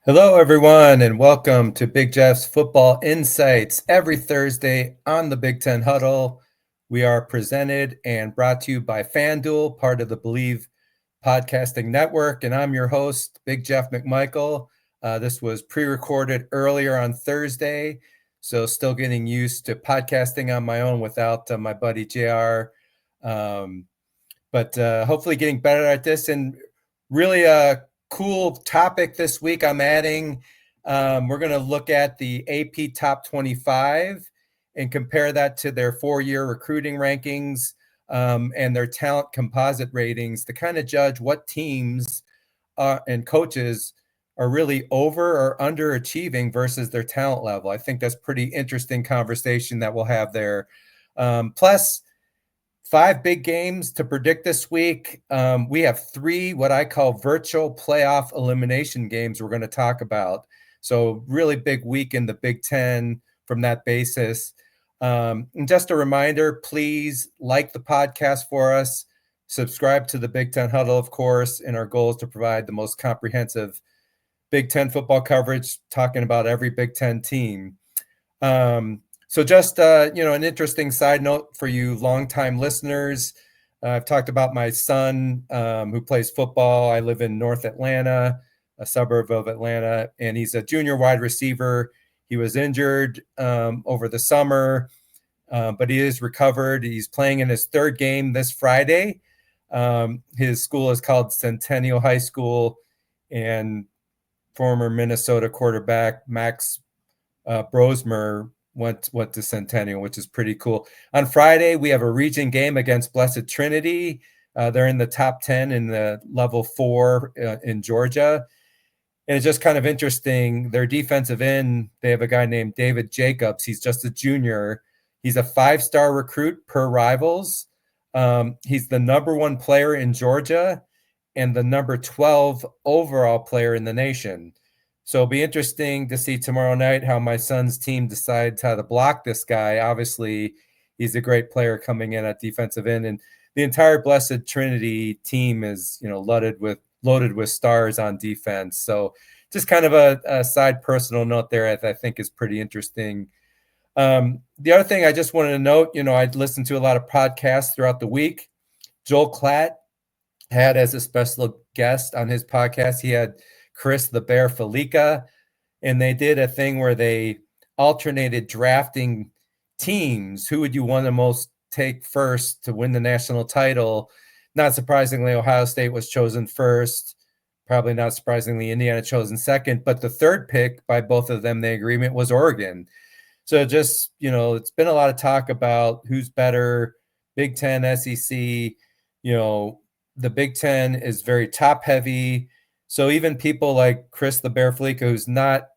Hello, everyone, and welcome to Big Jeff's Football Insights every Thursday on the Big Ten Huddle. We are presented and brought to you by FanDuel, part of the Bleav podcasting network, and I'm your host, Big Jeff McMichael. This was pre-recorded earlier on Thursday, so still getting used to podcasting on my own without my buddy JR, but hopefully getting better at this and really cool topic this week I'm adding. We're going to look at the AP Top 25 and compare that to their 4-year recruiting rankings and their talent composite ratings to kind of judge what teams and coaches are really over or underachieving versus their talent level. I think that's pretty interesting conversation that we'll have there. Plus, 5 big games to predict this week. We have 3 what I call virtual playoff elimination games we're going to talk about. So really big week in the Big Ten from that basis. And just a reminder, please like the podcast for us. Subscribe to the Big Ten Huddle, of course, and our goal is to provide the most comprehensive Big Ten football coverage, talking about every Big Ten team. So just, an interesting side note for you longtime listeners. I've talked about my son who plays football. I live in North Atlanta, a suburb of Atlanta, and he's a junior wide receiver. He was injured over the summer, but he is recovered. He's playing in his 3rd game this Friday. His school is called Centennial High School, and former Minnesota quarterback Max Brosmer went to Centennial, which is pretty cool. On Friday, we have a region game against Blessed Trinity. They're in the top 10 in the level 4 in Georgia. And it's just kind of interesting. Their defensive end, they have a guy named David Jacobs. He's just a junior. He's a 5-star recruit per Rivals. He's the number 1 player in Georgia and the number 12 overall player in the nation. So it'll be interesting to see tomorrow night how my son's team decides how to block this guy. Obviously, he's a great player coming in at defensive end, and the entire Blessed Trinity team is, loaded with stars on defense. So just kind of a side personal note there that I think is pretty interesting. The other thing I just wanted to note, I'd listened to a lot of podcasts throughout the week. Joel Klatt had as a special guest on his podcast, he had Chris the Bear Felica, and they did a thing where they alternated drafting teams. Who would you want to most take first to win the national title? Not surprisingly, Ohio State was chosen first. Probably not surprisingly, Indiana chosen second. But the 3rd pick by both of them, the agreement was Oregon. So just, it's been a lot of talk about who's better, Big Ten, SEC. The Big Ten is very top heavy. So even people like Chris the Bear Felica, who's not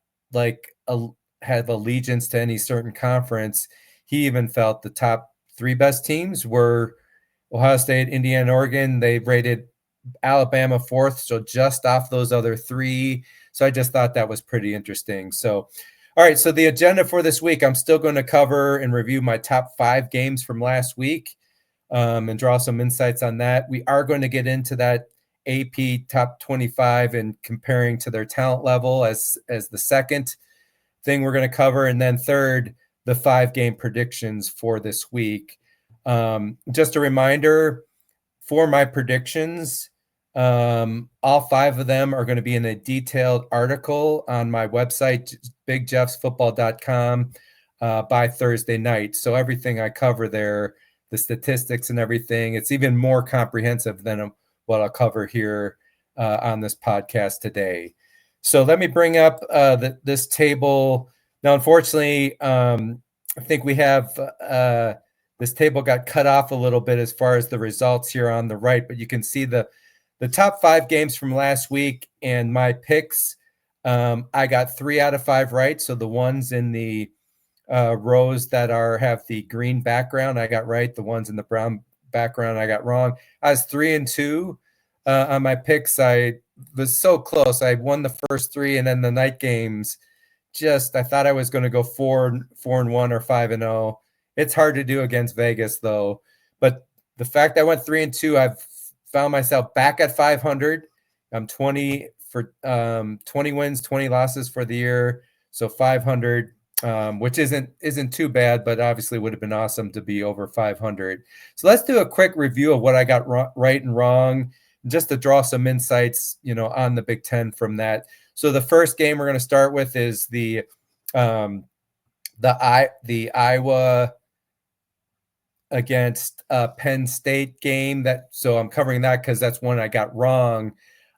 have allegiance to any certain conference, he even felt the top 3 best teams were Ohio State, Indiana, Oregon. They rated Alabama 4th, so just off those other 3. So I just thought that was pretty interesting. So, all right, so the agenda for this week, I'm still going to cover and review my top 5 games from last week and draw some insights on that. We are going to get into that AP top 25 and comparing to their talent level as the second thing we're going to cover. And then third, the 5-game predictions for this week. Just a reminder for my predictions, all 5 of them are going to be in a detailed article on my website, bigjeffsfootball.com, by Thursday night. So everything I cover there, the statistics and everything, it's even more comprehensive than what I'll cover here on this podcast today. So let me bring up this table. Now, unfortunately, I think we have this table got cut off a little bit as far as the results here on the right, but you can see the top 5 games from last week and my picks. I got 3 out of 5 right. So the ones in the rows that have the green background, I got right. The ones in the brown background, I got wrong. I was 3-2 on my picks. I was so close. I won the first 3, and then the night games, I thought I was going to go 4-1 or 5-0. It's hard to do against Vegas, though. But the fact I went 3-2, I've found myself back at 500. I'm 20 for 20 wins, 20 losses for the year, so 500, which isn't too bad, but obviously would have been awesome to be over 500. So let's do a quick review of what I got right and wrong, just to draw some insights, on the Big Ten from that. So the first game we're going to start with is the Iowa against Penn State game. So I'm covering that because that's one I got wrong.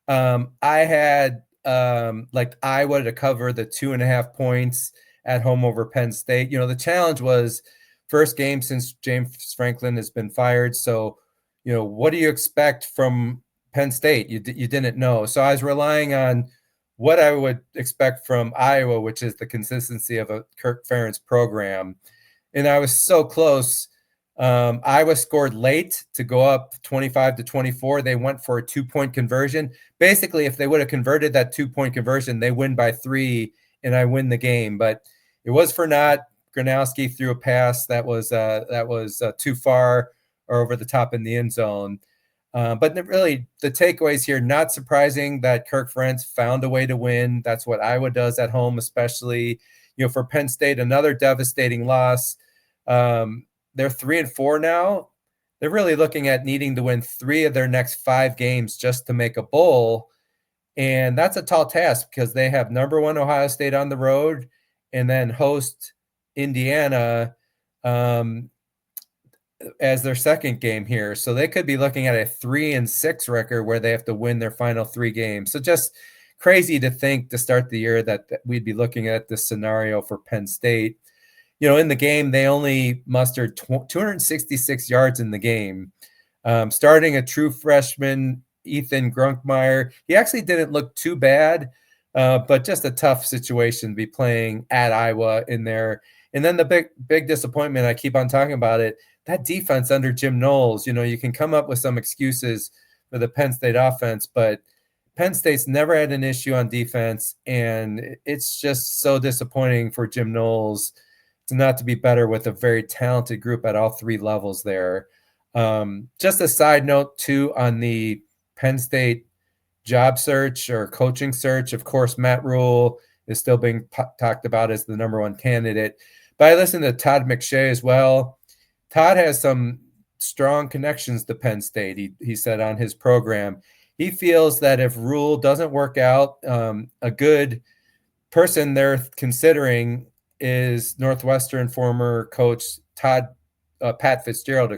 I had like Iowa to cover the 2.5 points at home over Penn State. The challenge was first game since James Franklin has been fired. So, what do you expect from Penn State? You didn't know. So I was relying on what I would expect from Iowa, which is the consistency of a Kirk Ferentz program. And I was so close. Iowa scored late to go up 25-24. They went for a 2-point conversion. Basically, if they would have converted that 2-point conversion, they win by 3 and I win the game. But it was for naught. Gronowski threw a pass that was too far or over the top in the end zone. But really, the takeaways here, not surprising that Kirk Ferentz found a way to win. That's what Iowa does at home, especially. For Penn State, another devastating loss. They're 3-4 now. They're really looking at needing to win 3 of their next 5 games just to make a bowl. And that's a tall task because they have number 1 Ohio State on the road and then host Indiana as their second game here. So they could be looking at a 3-6 record where they have to win their final 3 games. So just crazy to think to start the year that we'd be looking at this scenario for Penn State. In the game, they only mustered 266 yards in the game. Starting a true freshman, Ethan Grunkmeyer, he actually didn't look too bad, but just a tough situation to be playing at Iowa in there. And then the big disappointment, I keep on talking about it, that defense under Jim Knowles. You can come up with some excuses for the Penn State offense, but Penn State's never had an issue on defense, and it's just so disappointing for Jim Knowles not to be better with a very talented group at all 3 levels there. Just a side note too on the Penn State job search or coaching search. Of course, Matt Rule is still being talked about as the number 1 candidate, but I listened to Todd McShay as well. Todd has some strong connections to Penn State. He said on his program, he feels that if Rule doesn't work out, a good person they're considering is Northwestern former coach Pat Fitzgerald,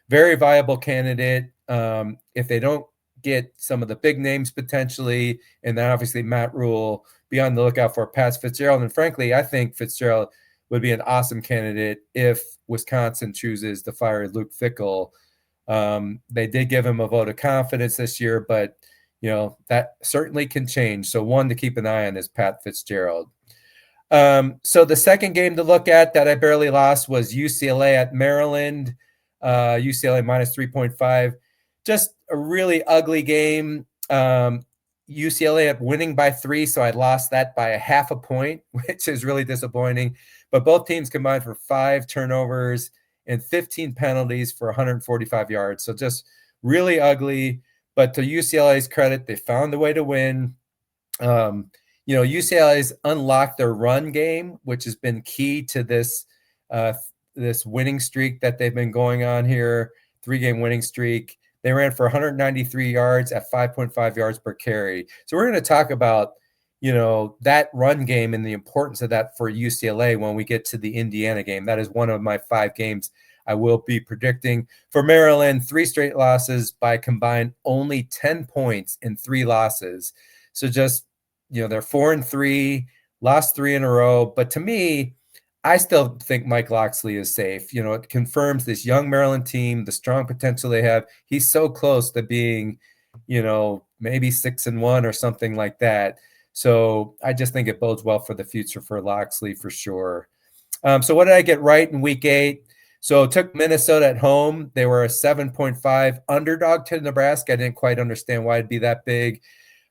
very viable candidate. If they don't get some of the big names potentially, and then obviously Matt Rule, be on the lookout for Pat Fitzgerald. And frankly, I think Fitzgerald would be an awesome candidate if Wisconsin chooses to fire Luke Fickell. They did give him a vote of confidence this year, but that certainly can change. So one to keep an eye on is Pat Fitzgerald. So the second game to look at that I barely lost was UCLA at Maryland. UCLA minus 3.5. Just a really ugly game. UCLA at winning by 3, so I lost that by a 0.5 point, which is really disappointing. But both teams combined for 5 turnovers and 15 penalties for 145 yards. So just really ugly. But to UCLA's credit, they found a way to win. UCLA's unlocked their run game, which has been key to this winning streak that they've been going on here, 3-game winning streak. They ran for 193 yards at 5.5 yards per carry. So we're going to talk about, that run game and the importance of that for UCLA when we get to the Indiana game. That is one of my 5 games I will be predicting. For Maryland, 3 straight losses by combined only 10 points in 3 losses. So just, they're 4-3, lost 3 in a row. But to me, I still think Mike Locksley is safe. It confirms this young Maryland team, the strong potential they have. He's so close to being, maybe 6-1 or something like that. So I just think it bodes well for the future for Locksley for sure. So what did I get right in week 8? So it took Minnesota at home. They were a 7.5 underdog to Nebraska. I didn't quite understand why it'd be that big.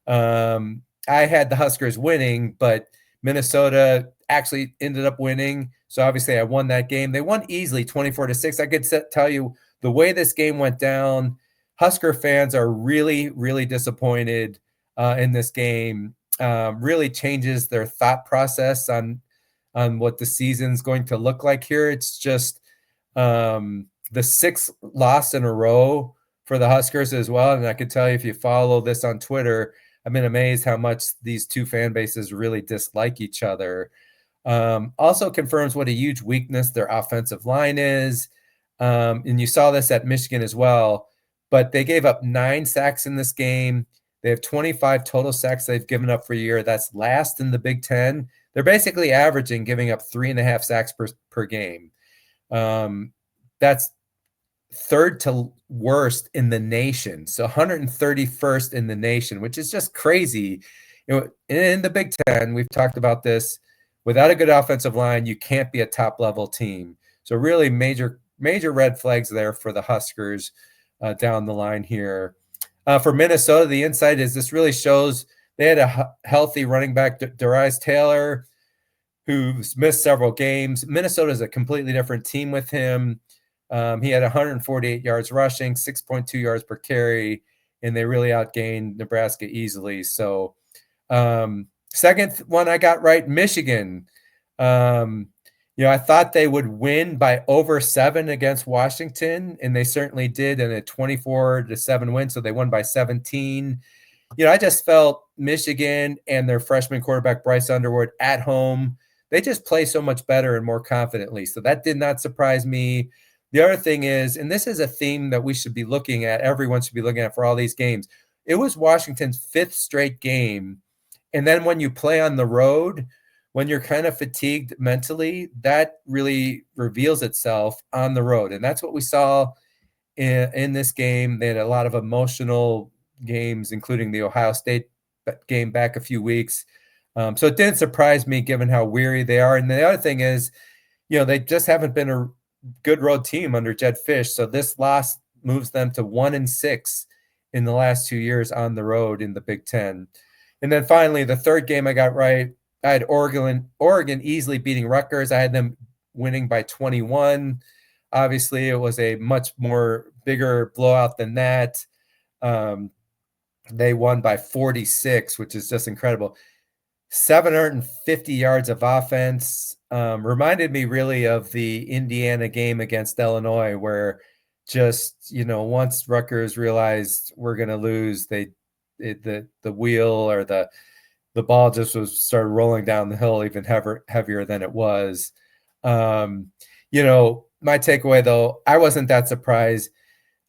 I had the Huskers winning, but Minnesota actually ended up winning. So obviously I won that game. They won easily 24-6. I could tell you the way this game went down, Husker fans are really, really disappointed. in this game. Really changes their thought process on what the season's going to look like here. It's just the sixth loss in a row for the Huskers as well. And I can tell you, if you follow this on Twitter, I've been amazed how much these two fan bases really dislike each other. Also confirms what a huge weakness their offensive line is. And you saw this at Michigan as well, but they gave up 9 sacks in this game. They have 25 total sacks they've given up for a year. That's last in the Big Ten. They're basically averaging giving up 3.5 sacks per game. That's third to worst in the nation. So 131st in the nation, which is just crazy. In the Big Ten, we've talked about this. Without a good offensive line, you can't be a top-level team. So really major red flags there for the Huskers down the line here. For Minnesota, the insight is this really shows they had a healthy running back, Darius Taylor, who's missed several games. Minnesota is a completely different team with him. He had 148 yards rushing, 6.2 yards per carry, and they really outgained Nebraska easily. So second one I got right, Michigan. I thought they would win by over 7 against Washington, and they certainly did in a 24-7 win. So they won by 17. I just felt Michigan and their freshman quarterback, Bryce Underwood, at home, they just play so much better and more confidently. So that did not surprise me. The other thing is, and this is a theme that we should be looking at, everyone should be looking at for all these games, it was Washington's 5th straight game. And then when you play on the road, when you're kind of fatigued mentally, that really reveals itself on the road. And that's what we saw in this game. They had a lot of emotional games, including the Ohio State game back a few weeks. So it didn't surprise me given how weary they are. And the other thing is, they just haven't been a good road team under Jed Fish. So this loss moves them to 1-6 in the last 2 years on the road in the Big Ten. And then finally, the third game I got right, I had Oregon easily beating Rutgers. I had them winning by 21. Obviously, it was a much more bigger blowout than that. They won by 46, which is just incredible. 750 yards of offense. Reminded me really of the Indiana game against Illinois, where just, once Rutgers realized we're going to lose, the wheel or the ball just started rolling down the hill even heavier than it was. My takeaway, though, I wasn't that surprised.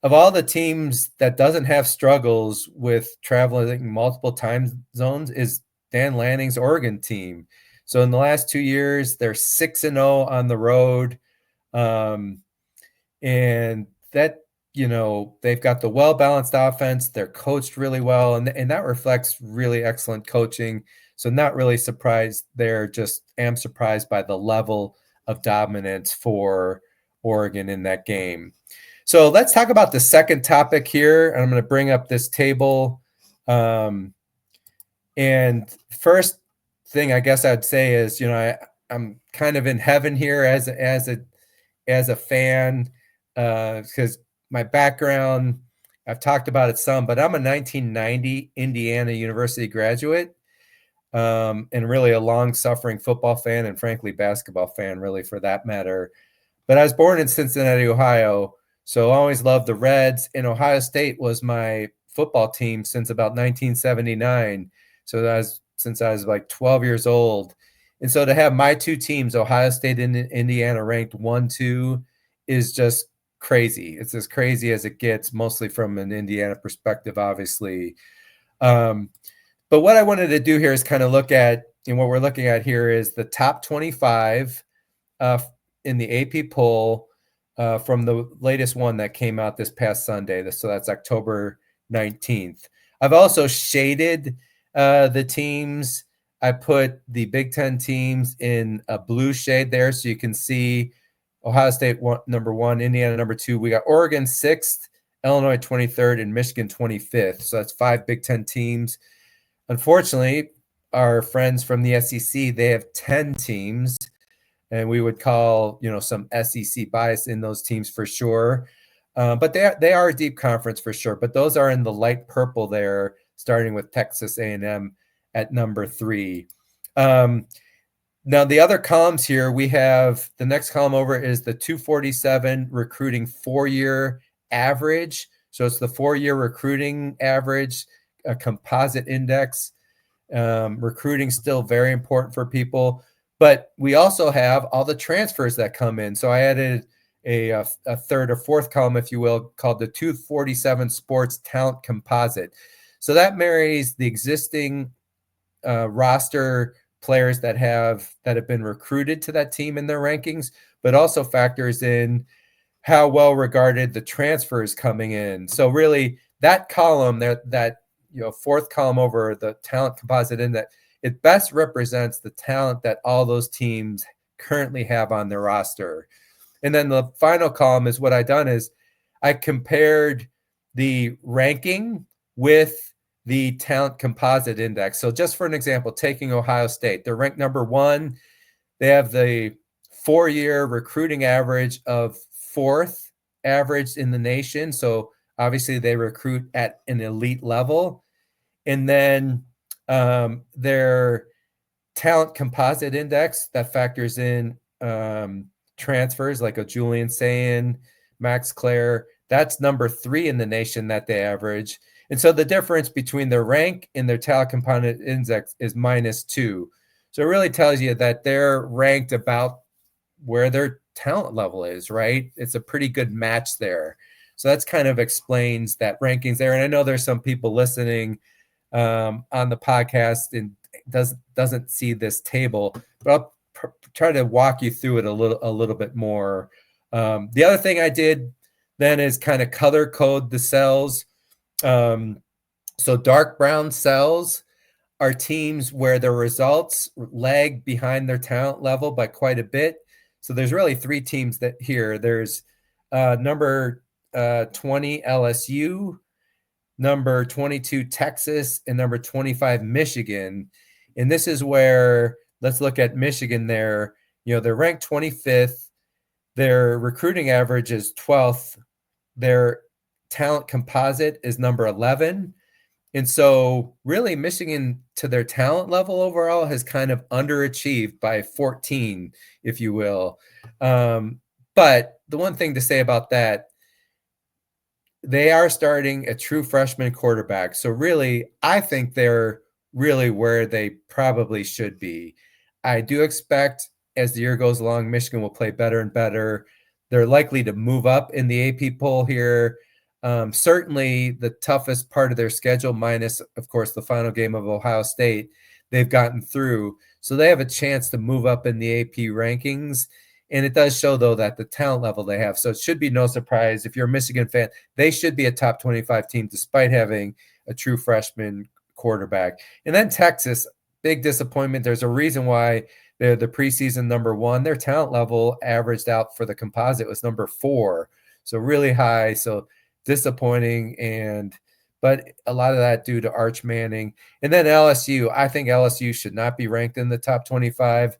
Of all the teams that doesn't have struggles with traveling multiple time zones is Dan Lanning's Oregon team. So in the last 2 years, they're 6-0 on the road. And that, they've got the well-balanced offense. They're coached really well, and that reflects really excellent coaching. So not really surprised there, just am surprised by the level of dominance for Oregon in that game. So let's talk about the second topic here. I'm going to bring up this table. And first thing I guess I'd say is, I'm kind of in heaven here as a fan, because my background, I've talked about it some, but I'm a 1990 Indiana University graduate, and really a long-suffering football fan, and frankly basketball fan, really, for that matter. But I was born in Cincinnati, Ohio, so I always loved the Reds, and Ohio State was my football team since about 1979. So since I was like 12 years old. And so to have my two teams, Ohio State and Indiana, ranked 1, 2 is just crazy. It's as crazy as it gets, mostly from an Indiana perspective, obviously. But what I wanted to do here is kind of look at, and what we're looking at here is the top 25 in the AP poll from the latest one that came out this past Sunday. So that's October 19th. I've also shaded the teams. I put the Big Ten teams in a blue shade there, so you can see Ohio State number 1, Indiana number 2. We got Oregon 6th, Illinois 23rd, and Michigan 25th. So that's 5 Big Ten teams. Unfortunately, our friends from the SEC, they have 10 teams, and we would call, some SEC bias in those teams for sure. But they are a deep conference for sure. But those are in the light purple there. starting with Texas A&M at number 3. Now, the other columns here, we have the next column over is the 247 recruiting 4-year average. So it's the 4-year recruiting average, a composite index. Recruiting still very important for people, but we also have all the transfers that come in. So I added a third or fourth column, if you will, called the 247 Sports Talent Composite. So that marries the existing roster players that have been recruited to that team in their rankings, but also factors in how well regarded the transfers coming in. So really, that column there, that fourth column over the talent composite index, it best represents the talent that all those teams currently have on their roster. And then the final column is what I done is I compared the ranking with the talent composite index. So just for an example, taking Ohio State, they're ranked number 1. They have the 4-year recruiting average of 4th average in the nation. So obviously they recruit at an elite level. And then their talent composite index that factors in transfers like a Julian Sayin, Max Clare, that's number 3 in the nation that they average. And so the difference between their rank and their talent composite index is -2. So it really tells you that they're ranked about where their talent level is, right? It's a pretty good match there. So that's kind of explains that rankings there. And I know there's some people listening on the podcast and doesn't see this table, but I'll try to walk you through it a little bit more. The other thing I did then is kind of color code the cells. So dark brown cells are teams where their results lag behind their talent level by quite a bit. So there's really 3 teams that here. There's number 20 LSU, number 22 Texas, and number 25 Michigan. And this is where, let's look at Michigan there. They're ranked 25th. Their recruiting average is 12th. Their talent composite is number 11. And so really Michigan, to their talent level overall, has kind of underachieved by 14, if you will. But the one thing to say about that, they are starting a true freshman quarterback. So really, I think they're really where they probably should be. I do expect as the year goes along, Michigan will play better and better. They're likely to move up in the AP poll here. Certainly the toughest part of their schedule, minus, of course, the final game of Ohio State, they've gotten through. So they have a chance to move up in the AP rankings. And it does show, though, that the talent level they have. So it should be no surprise. If you're a Michigan fan, they should be a top 25 team despite having a true freshman quarterback. And then Texas, big disappointment. There's a reason why they're the preseason number 1. Their talent level averaged out for the composite was number 4. So really high. So disappointing. But a lot of that due to Arch Manning. And then LSU, I think LSU should not be ranked in the top 25.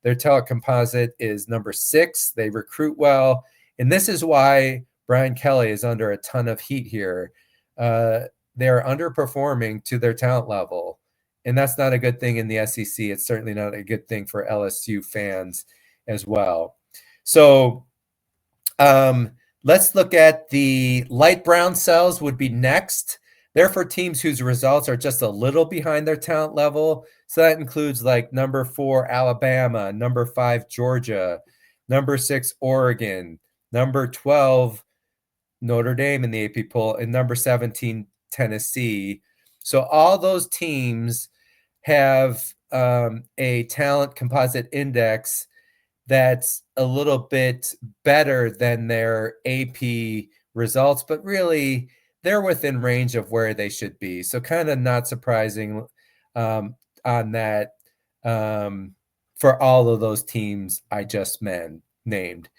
Their talent composite is number 6. They recruit well. And this is why Brian Kelly is under a ton of heat here. They're underperforming to their talent level. And that's not a good thing in the SEC. It's certainly not a good thing for LSU fans as well. So let's look at the light brown cells would be next. They're for teams whose results are just a little behind their talent level. So that includes like number 4, Alabama, number 5, Georgia, number 6, Oregon, number 12, Notre Dame in the AP poll, and number 17, Tennessee. So all those teams have a talent composite index that's a little bit better than their AP results, but really they're within range of where they should be. So kind of not surprising on that for all of those teams I just named.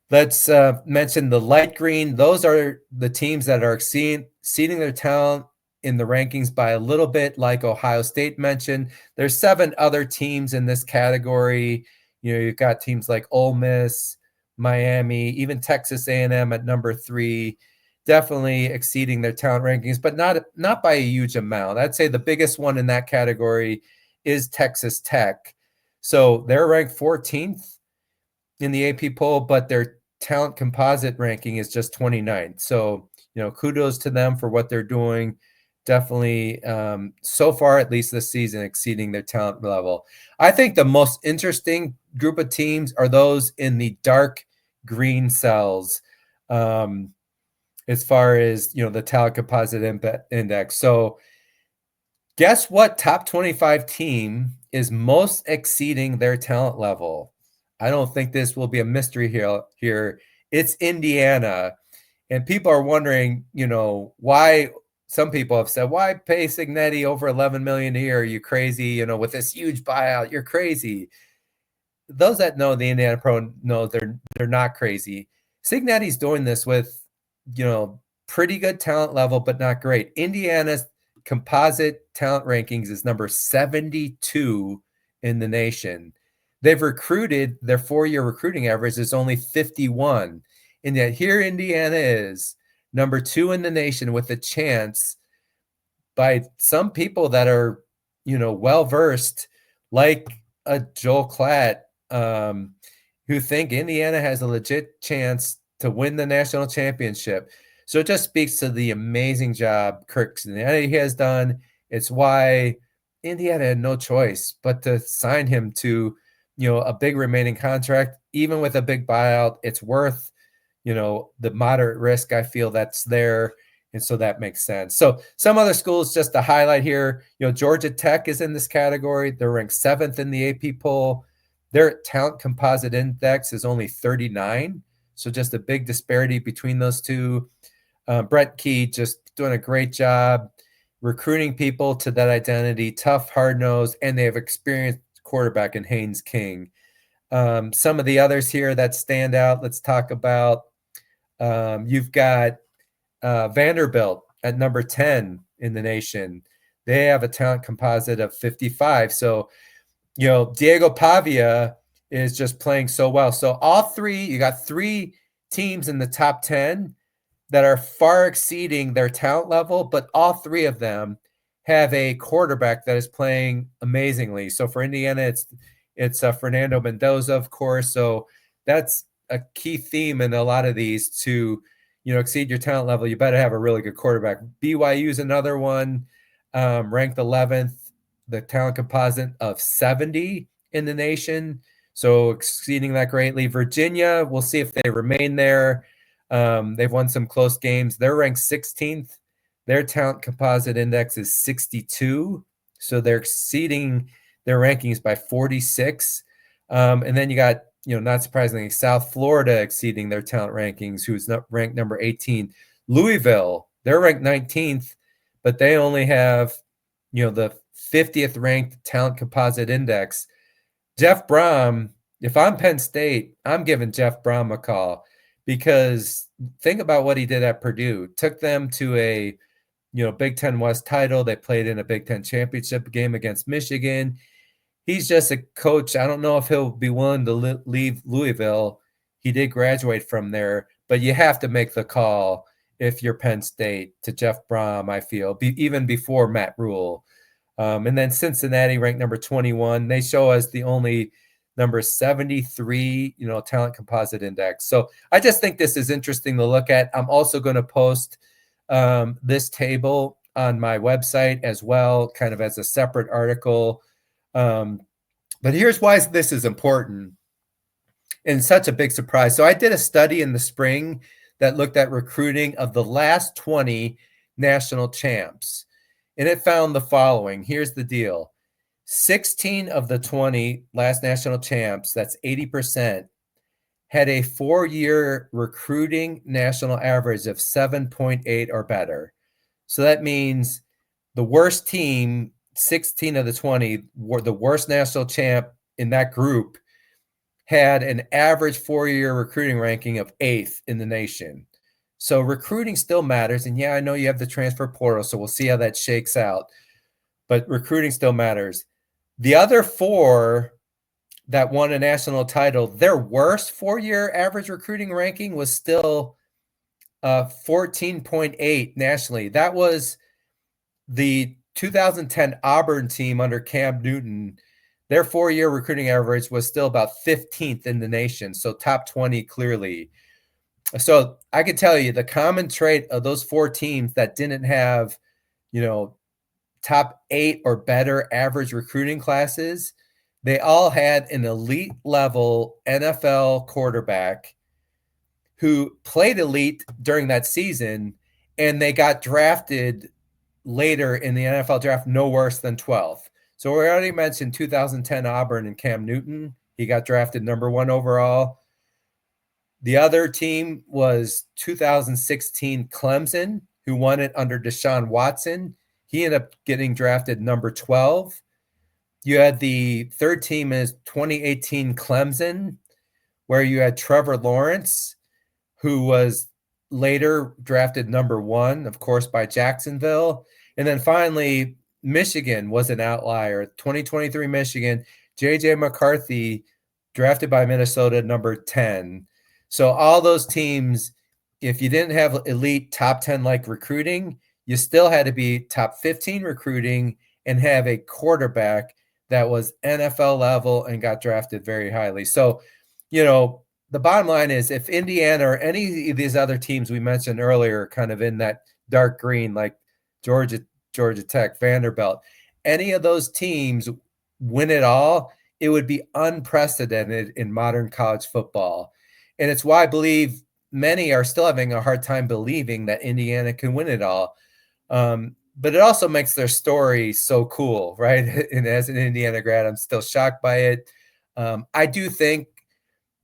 Let's mention the light green. Those are the teams that are exceeding their talent in the rankings by a little bit, like Ohio State mentioned. There's 7 other teams in this category. You've got teams like Ole Miss, Miami, even Texas A&M at number 3. definitely exceeding their talent rankings, but not by a huge amount. I'd say the biggest one in that category is Texas Tech. So they're ranked 14th in the AP poll, but their talent composite ranking is just 29th. So, kudos to them for what they're doing. Definitely, so far, at least this season, exceeding their talent level. I think the most interesting group of teams are those in the dark green cells, as far as, the talent composite index. So guess what top 25 team is most exceeding their talent level? I don't think this will be a mystery here. It's Indiana. And people are wondering, why. Some people have said, why pay Cignetti over $11 million a year? Are you crazy? With this huge buyout, you're crazy. Those that know the Indiana Pro know they're not crazy. Cignetti's doing this with, pretty good talent level, but not great. Indiana's composite talent rankings is number 72 in the nation. They've recruited, their 4-year recruiting average is only 51. And yet here Indiana is number 2 in the nation with a chance by some people that are, well-versed, like a Joel Klatt, who think Indiana has a legit chance to win the national championship. So it just speaks to the amazing job Kirk Cignetti has done. It's why Indiana had no choice but to sign him to, a big remaining contract. Even with a big buyout, it's worth, the moderate risk I feel that's there. And so that makes sense. So some other schools just to highlight here, Georgia Tech is in this category. They're ranked 7th in the AP poll. Their talent composite index is only 39. So just a big disparity between those two. Brett Key just doing a great job recruiting people to that identity, tough, hard-nosed, and they have experienced quarterback in Haynes King. Some of the others here that stand out, let's talk about. You've got Vanderbilt at number 10 in the nation. They have a talent composite of 55. So, Diego Pavia is just playing so well. So you got 3 teams in the top 10 that are far exceeding their talent level, but all 3 of them have a quarterback that is playing amazingly. So for Indiana, it's Fernando Mendoza, of course. So that's a key theme in a lot of these to, exceed your talent level. You better have a really good quarterback. BYU is another one, ranked 11th, the talent composite of 70 in the nation. So exceeding that greatly. Virginia, we'll see if they remain there. They've won some close games. They're ranked 16th. Their talent composite index is 62. So they're exceeding their rankings by 46. And then you got, not surprisingly, South Florida exceeding their talent rankings, who's ranked number 18. Louisville, they're ranked 19th, but they only have, the 50th ranked talent composite index. Jeff Brom, if I'm Penn State, I'm giving Jeff Brom a call. Because think about what he did at Purdue. Took them to a, Big Ten West title. They played in a Big Ten championship game against Michigan. He's just a coach. I don't know if he'll be willing to leave Louisville. He did graduate from there, but you have to make the call if you're Penn State to Jeff Brom, I feel, even before Matt Rule. And then Cincinnati ranked number 21. They show us the only number 73, talent composite index. So I just think this is interesting to look at. I'm also going to post this table on my website as well, kind of as a separate article. But here's why this is important and such a big surprise. So I did a study in the spring that looked at recruiting of the last 20 national champs, and it found the following. Here's the deal. 16 of the 20 last national champs, that's 80%, had a 4-year recruiting national average of 7.8 or better. So that means the worst team, 16 of the 20, were the worst national champ in that group, had an average 4-year recruiting ranking of 8th in the nation. So recruiting still matters. And yeah, I know you have the transfer portal, so we'll see how that shakes out. But recruiting still matters. The other 4 that won a national title, their worst 4-year average recruiting ranking was still 14.8 nationally. That was the 2010 Auburn team under Cam Newton. Their 4-year recruiting average was still about 15th in the nation, so top 20 clearly. So I can tell you the common trait of those 4 teams that didn't have, top 8 or better average recruiting classes, they all had an elite level NFL quarterback who played elite during that season, and they got drafted later in the NFL draft no worse than 12th. So we already mentioned 2010 Auburn and Cam Newton. He got drafted number 1 overall. The other team was 2016 Clemson, who won it under Deshaun Watson. He ended up getting drafted number 12. You had the third team is 2018 Clemson, where you had Trevor Lawrence, who was later drafted number 1, of course, by Jacksonville. And then finally, Michigan was an outlier. 2023 Michigan, J.J. McCarthy, drafted by Minnesota, number 10. So all those teams, if you didn't have elite top 10 like recruiting, you still had to be top 15 recruiting and have a quarterback that was NFL level and got drafted very highly. So, the bottom line is if Indiana or any of these other teams we mentioned earlier, kind of in that dark green, like Georgia Tech, Vanderbilt, any of those teams win it all, it would be unprecedented in modern college football. And it's why I believe many are still having a hard time believing that Indiana can win it all. But it also makes their story so cool, right? And as an Indiana grad, I'm still shocked by it. I do think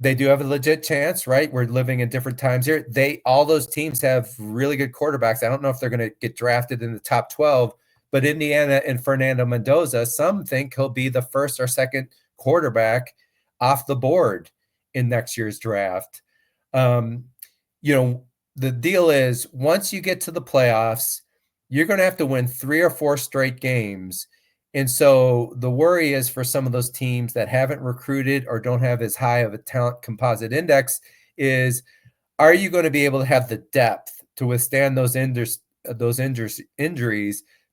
they do have a legit chance, right? We're living in different times here. All those teams have really good quarterbacks. I don't know if they're going to get drafted in the top 12, but Indiana and Fernando Mendoza, some think he'll be the first or second quarterback off the board in next year's draft. The deal is once you get to the playoffs, you're going to have to win 3 or 4 straight games. And so the worry is for some of those teams that haven't recruited or don't have as high of a talent composite index is, are you going to be able to have the depth to withstand those injuries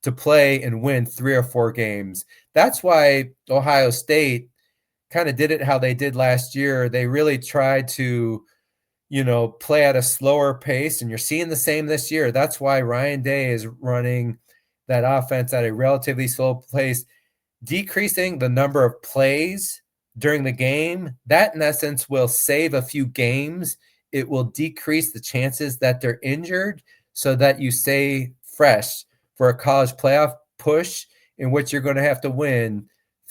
to play and win 3 or 4 games? That's why Ohio State kind of did it how they did last year. They really tried to, play at a slower pace, and you're seeing the same this year. That's why Ryan Day is running that offense at a relatively slow pace, decreasing the number of plays during the game. That, in essence, will save a few games. It will decrease the chances that they're injured so that you stay fresh for a college playoff push in which you're going to have to win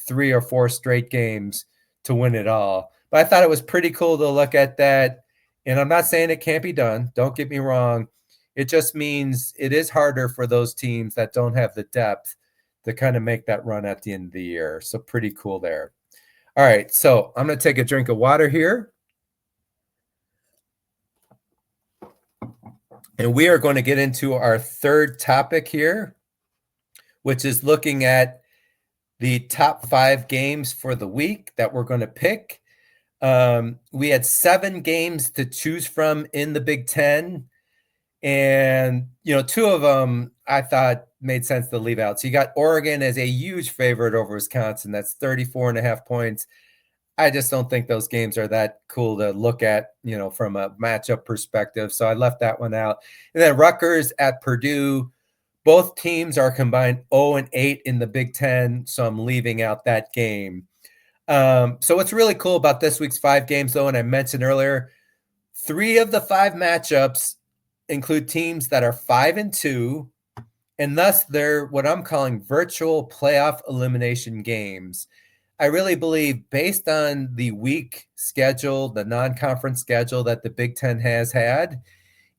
3 or 4 straight games to win it all. But I thought it was pretty cool to look at that. And I'm not saying it can't be done. Don't get me wrong. It just means it is harder for those teams that don't have the depth to kind of make that run at the end of the year. So pretty cool there. All right, so I'm going to take a drink of water here. And we are going to get into our third topic here, which is looking at the top 5 games for the week that we're going to pick. We had 7 games to choose from in the Big Ten. And, 2 of them I thought made sense to leave out. So you got Oregon as a huge favorite over Wisconsin. That's 34.5 points. I just don't think those games are that cool to look at, from a matchup perspective. So I left that one out. And then Rutgers at Purdue. Both teams are combined 0-8 in the Big Ten. So I'm leaving out that game. So what's really cool about this week's 5 games, though, and I mentioned earlier, 3 of the 5 matchups include teams that are 5-2, and thus they're what I'm calling virtual playoff elimination games. I really believe, based on the week schedule, the non-conference schedule that the Big Ten has had,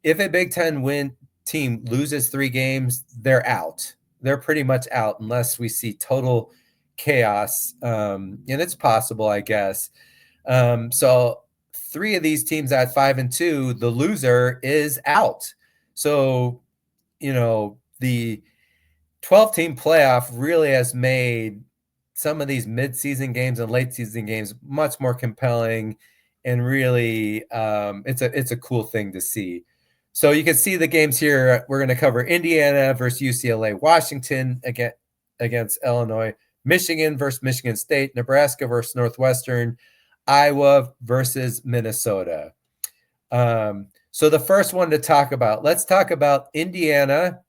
if a Big Ten team loses 3 games, they're out. They're pretty much out unless we see total chaos, and it's possible, I guess. So 3 of these teams at 5-2, the loser is out. So, the 12-team playoff really has made some of these mid-season games and late-season games much more compelling, and really, it's a cool thing to see. So you can see the games here. We're going to cover Indiana versus UCLA, Washington against Illinois, Michigan versus Michigan State, Nebraska versus Northwestern, Iowa versus Minnesota. So the first one to talk about, let's talk about Indiana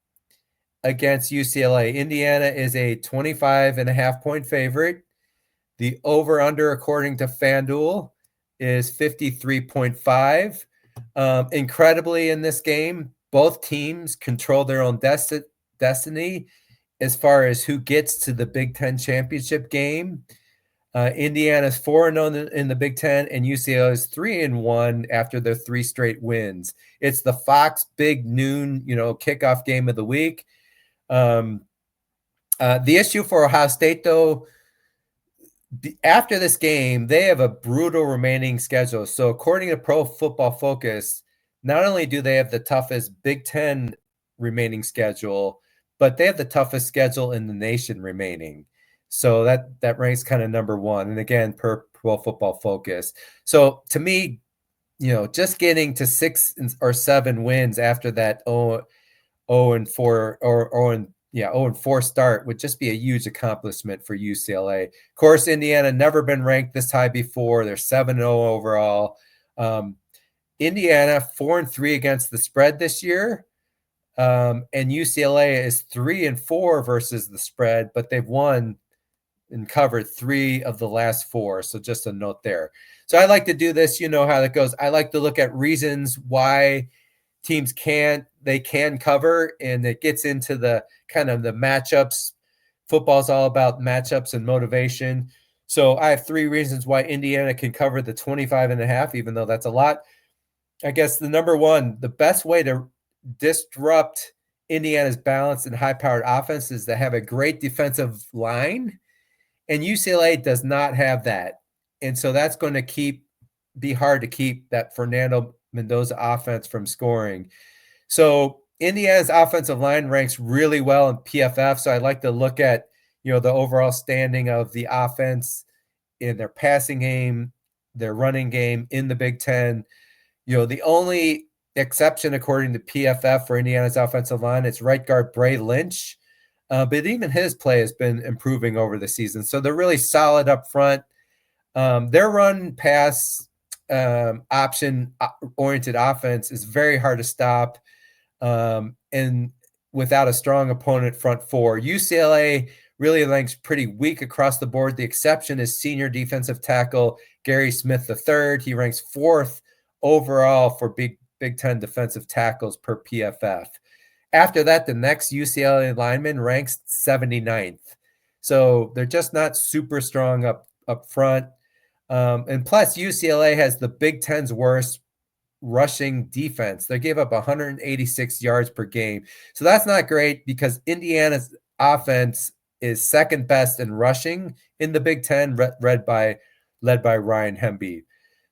against UCLA. Indiana is a 25.5-point favorite. The over-under, according to FanDuel, is 53.5. Incredibly, in this game, both teams control their own destiny as far as who gets to the Big Ten championship game. Indiana's 4-0 in the Big Ten, and UCLA is 3-1 after their 3 straight wins. It's the Fox big noon, kickoff game of the week. The issue for Ohio State, though, after this game, they have a brutal remaining schedule. So according to Pro Football Focus, not only do they have the toughest Big Ten remaining schedule, but they have the toughest schedule in the nation remaining. So that ranks kind of number 1. And again, per Pro Football Focus. So to me, just getting to 6 or 7 wins after that 0-4 0-4 start would just be a huge accomplishment for UCLA. Of course, Indiana never been ranked this high before. They're 7-0 overall. Indiana 4-3 against the spread this year. And UCLA is 3-4 versus the spread, but they've won and covered 3 of the last 4. So just a note there. So I like to do this. You know how that goes. I like to look at reasons why teams can cover, and it gets into the kind of the matchups. Football's all about matchups and motivation. So I have 3 reasons why Indiana can cover the 25.5, even though that's a lot. I guess the number 1, the best way to disrupt Indiana's balanced and high-powered offense is to have a great defensive line, and UCLA does not have that. And so that's going to be hard to keep that Fernando Mendoza offense from scoring. So Indiana's offensive line ranks really well in PFF. So I'd like to look at, the overall standing of the offense in their passing game, their running game in the Big Ten. The only exception, according to PFF, for Indiana's offensive line, it's right guard Bray Lynch. But even his play has been improving over the season. So they're really solid up front. Their run pass option-oriented offense is very hard to stop, and without a strong opponent front 4. UCLA really ranks pretty weak across the board. The exception is senior defensive tackle Gary Smith III. He ranks 4th overall for Big Ten defensive tackles per PFF. After that, the next UCLA lineman ranks 79th. So they're just not super strong up front. And plus, UCLA has the Big Ten's worst rushing defense. They gave up 186 yards per game. So that's not great, because Indiana's offense is second best in rushing in the Big Ten, led by Ryan Hemby.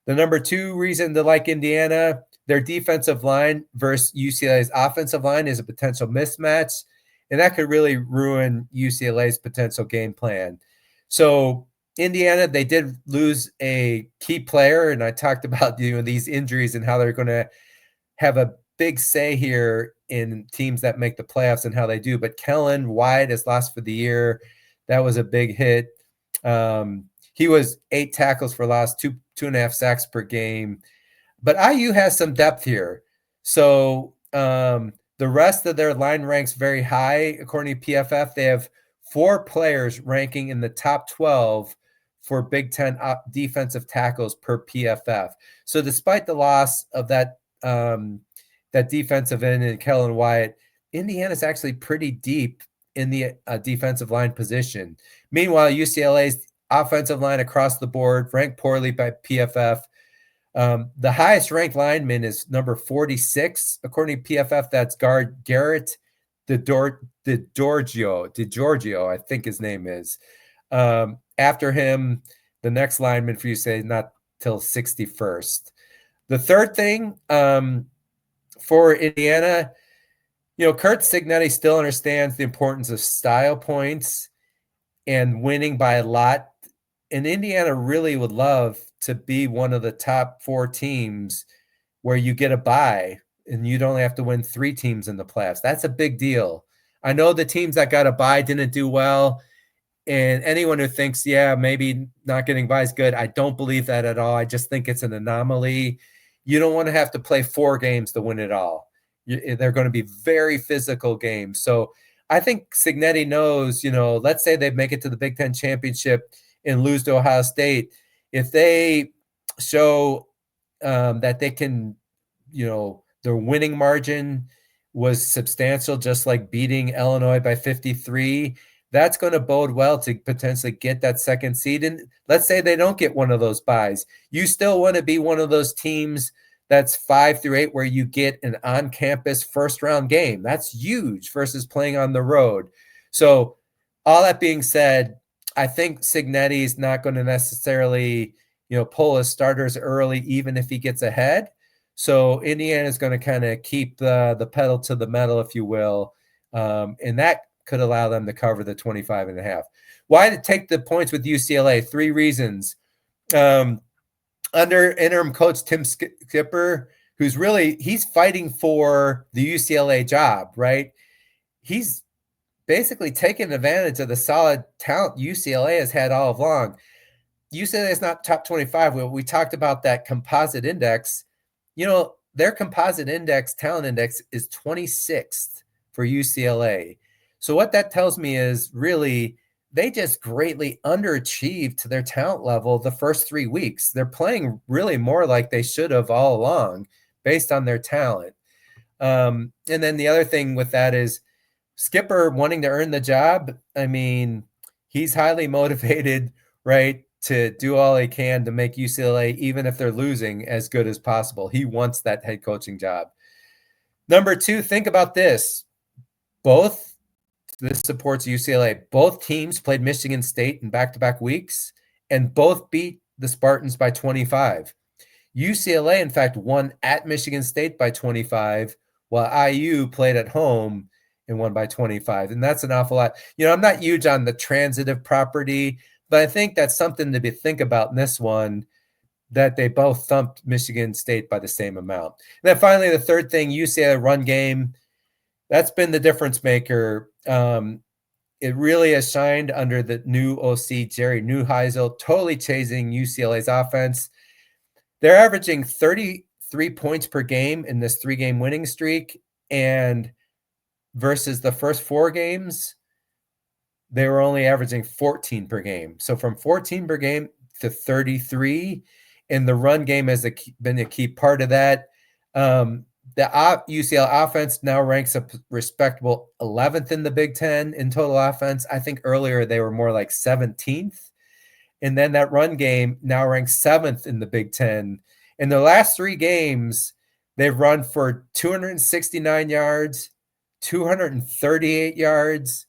The number 2 reason to like Indiana, their defensive line versus UCLA's offensive line is a potential mismatch, and that could really ruin UCLA's potential game plan. So Indiana, they did lose a key player, and I talked about these injuries and how they're going to have a big say here in teams that make the playoffs and how they do. But Kellen White is lost for the year. That was a big hit. He was 8 tackles for loss, 2.5 sacks per game. But IU has some depth here. So the rest of their line ranks very high. According to PFF, they have 4 players ranking in the top 12 for Big Ten defensive tackles per PFF. So despite the loss of that defensive end in Kellen Wyatt, Indiana's actually pretty deep in the defensive line position. Meanwhile, UCLA's offensive line across the board ranked poorly by PFF. The highest ranked lineman is number 46. According to PFF, that's guard Garrett DiGiorgio, I think his name is. After him, the next lineman for you say not till 61st. The third thing for Indiana, Kurt Cignetti still understands the importance of style points and winning by a lot. And Indiana really would love to be one of the top 4 teams where you get a bye and you'd only have to win 3 teams in the playoffs. That's a big deal. I know the teams that got a bye didn't do well, and anyone who thinks, yeah, maybe not getting by is good, I don't believe that at all. I just think it's an anomaly. You don't want to have to play 4 games to win it all. They're going to be very physical games. So I think Cignetti knows, let's say they make it to the Big Ten championship and lose to Ohio State. If they show that they can, their winning margin was substantial, just like beating Illinois by 53, that's going to bode well to potentially get that second seed. And let's say they don't get one of those byes. You still want to be one of those teams that's 5 through 8 where you get an on-campus first-round game. That's huge versus playing on the road. So all that being said, I think Cignetti is not going to necessarily, pull his starters early, even if he gets ahead. So Indiana is going to kind of keep the pedal to the metal, if you will, and that could allow them to cover the 25.5. Why to take the points with UCLA? 3 reasons. Under interim coach Tim Skipper, he's fighting for the UCLA job, right? He's basically taking advantage of the solid talent UCLA has had all along. UCLA is not top 25. We talked about that composite index. Their composite index, talent index, is 26th for UCLA. So what that tells me is really they just greatly underachieved to their talent level the first 3 weeks. They're playing really more like they should have all along based on their talent. And then the other thing with that is Skipper wanting to earn the job. I mean, he's highly motivated, right, to do all he can to make UCLA, even if they're losing, as good as possible. He wants that head coaching job. Number 2, think about this. This supports UCLA. Both teams played Michigan State in back-to-back weeks, and both beat the Spartans by 25. UCLA, in fact, won at Michigan State by 25, while IU played at home and won by 25. And that's an awful lot. I'm not huge on the transitive property, but I think that's something to think about in this one, that they both thumped Michigan State by the same amount. And then finally, the third thing, UCLA run game. That's been the difference maker. It really has shined under the new OC, Jerry Neuheisel, totally chasing UCLA's offense. They're averaging 33 points per game in this 3-game winning streak, and versus the first 4 games, they were only averaging 14 per game. So from 14 per game to 33, and the run game has been a key part of that. The UCLA offense now ranks a respectable 11th in the Big Ten in total offense. I think earlier they were more like 17th. And then that run game now ranks 7th in the Big Ten. In the last 3 games, they've run for 269 yards, 238 yards,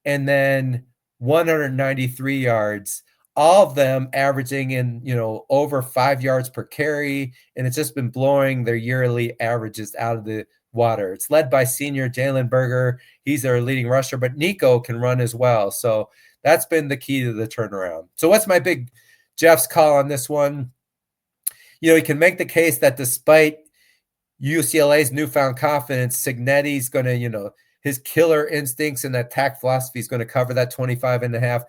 and then 193 yards. All of them averaging in, over 5 yards per carry, and it's just been blowing their yearly averages out of the water. It's led by senior Jalen Berger. He's their leading rusher, but Nico can run as well. So that's been the key to the turnaround. So what's my big Jeff's call on this one? He can make the case that despite UCLA's newfound confidence, Cignetti's going to, his killer instincts and attack philosophy is going to cover that 25.5.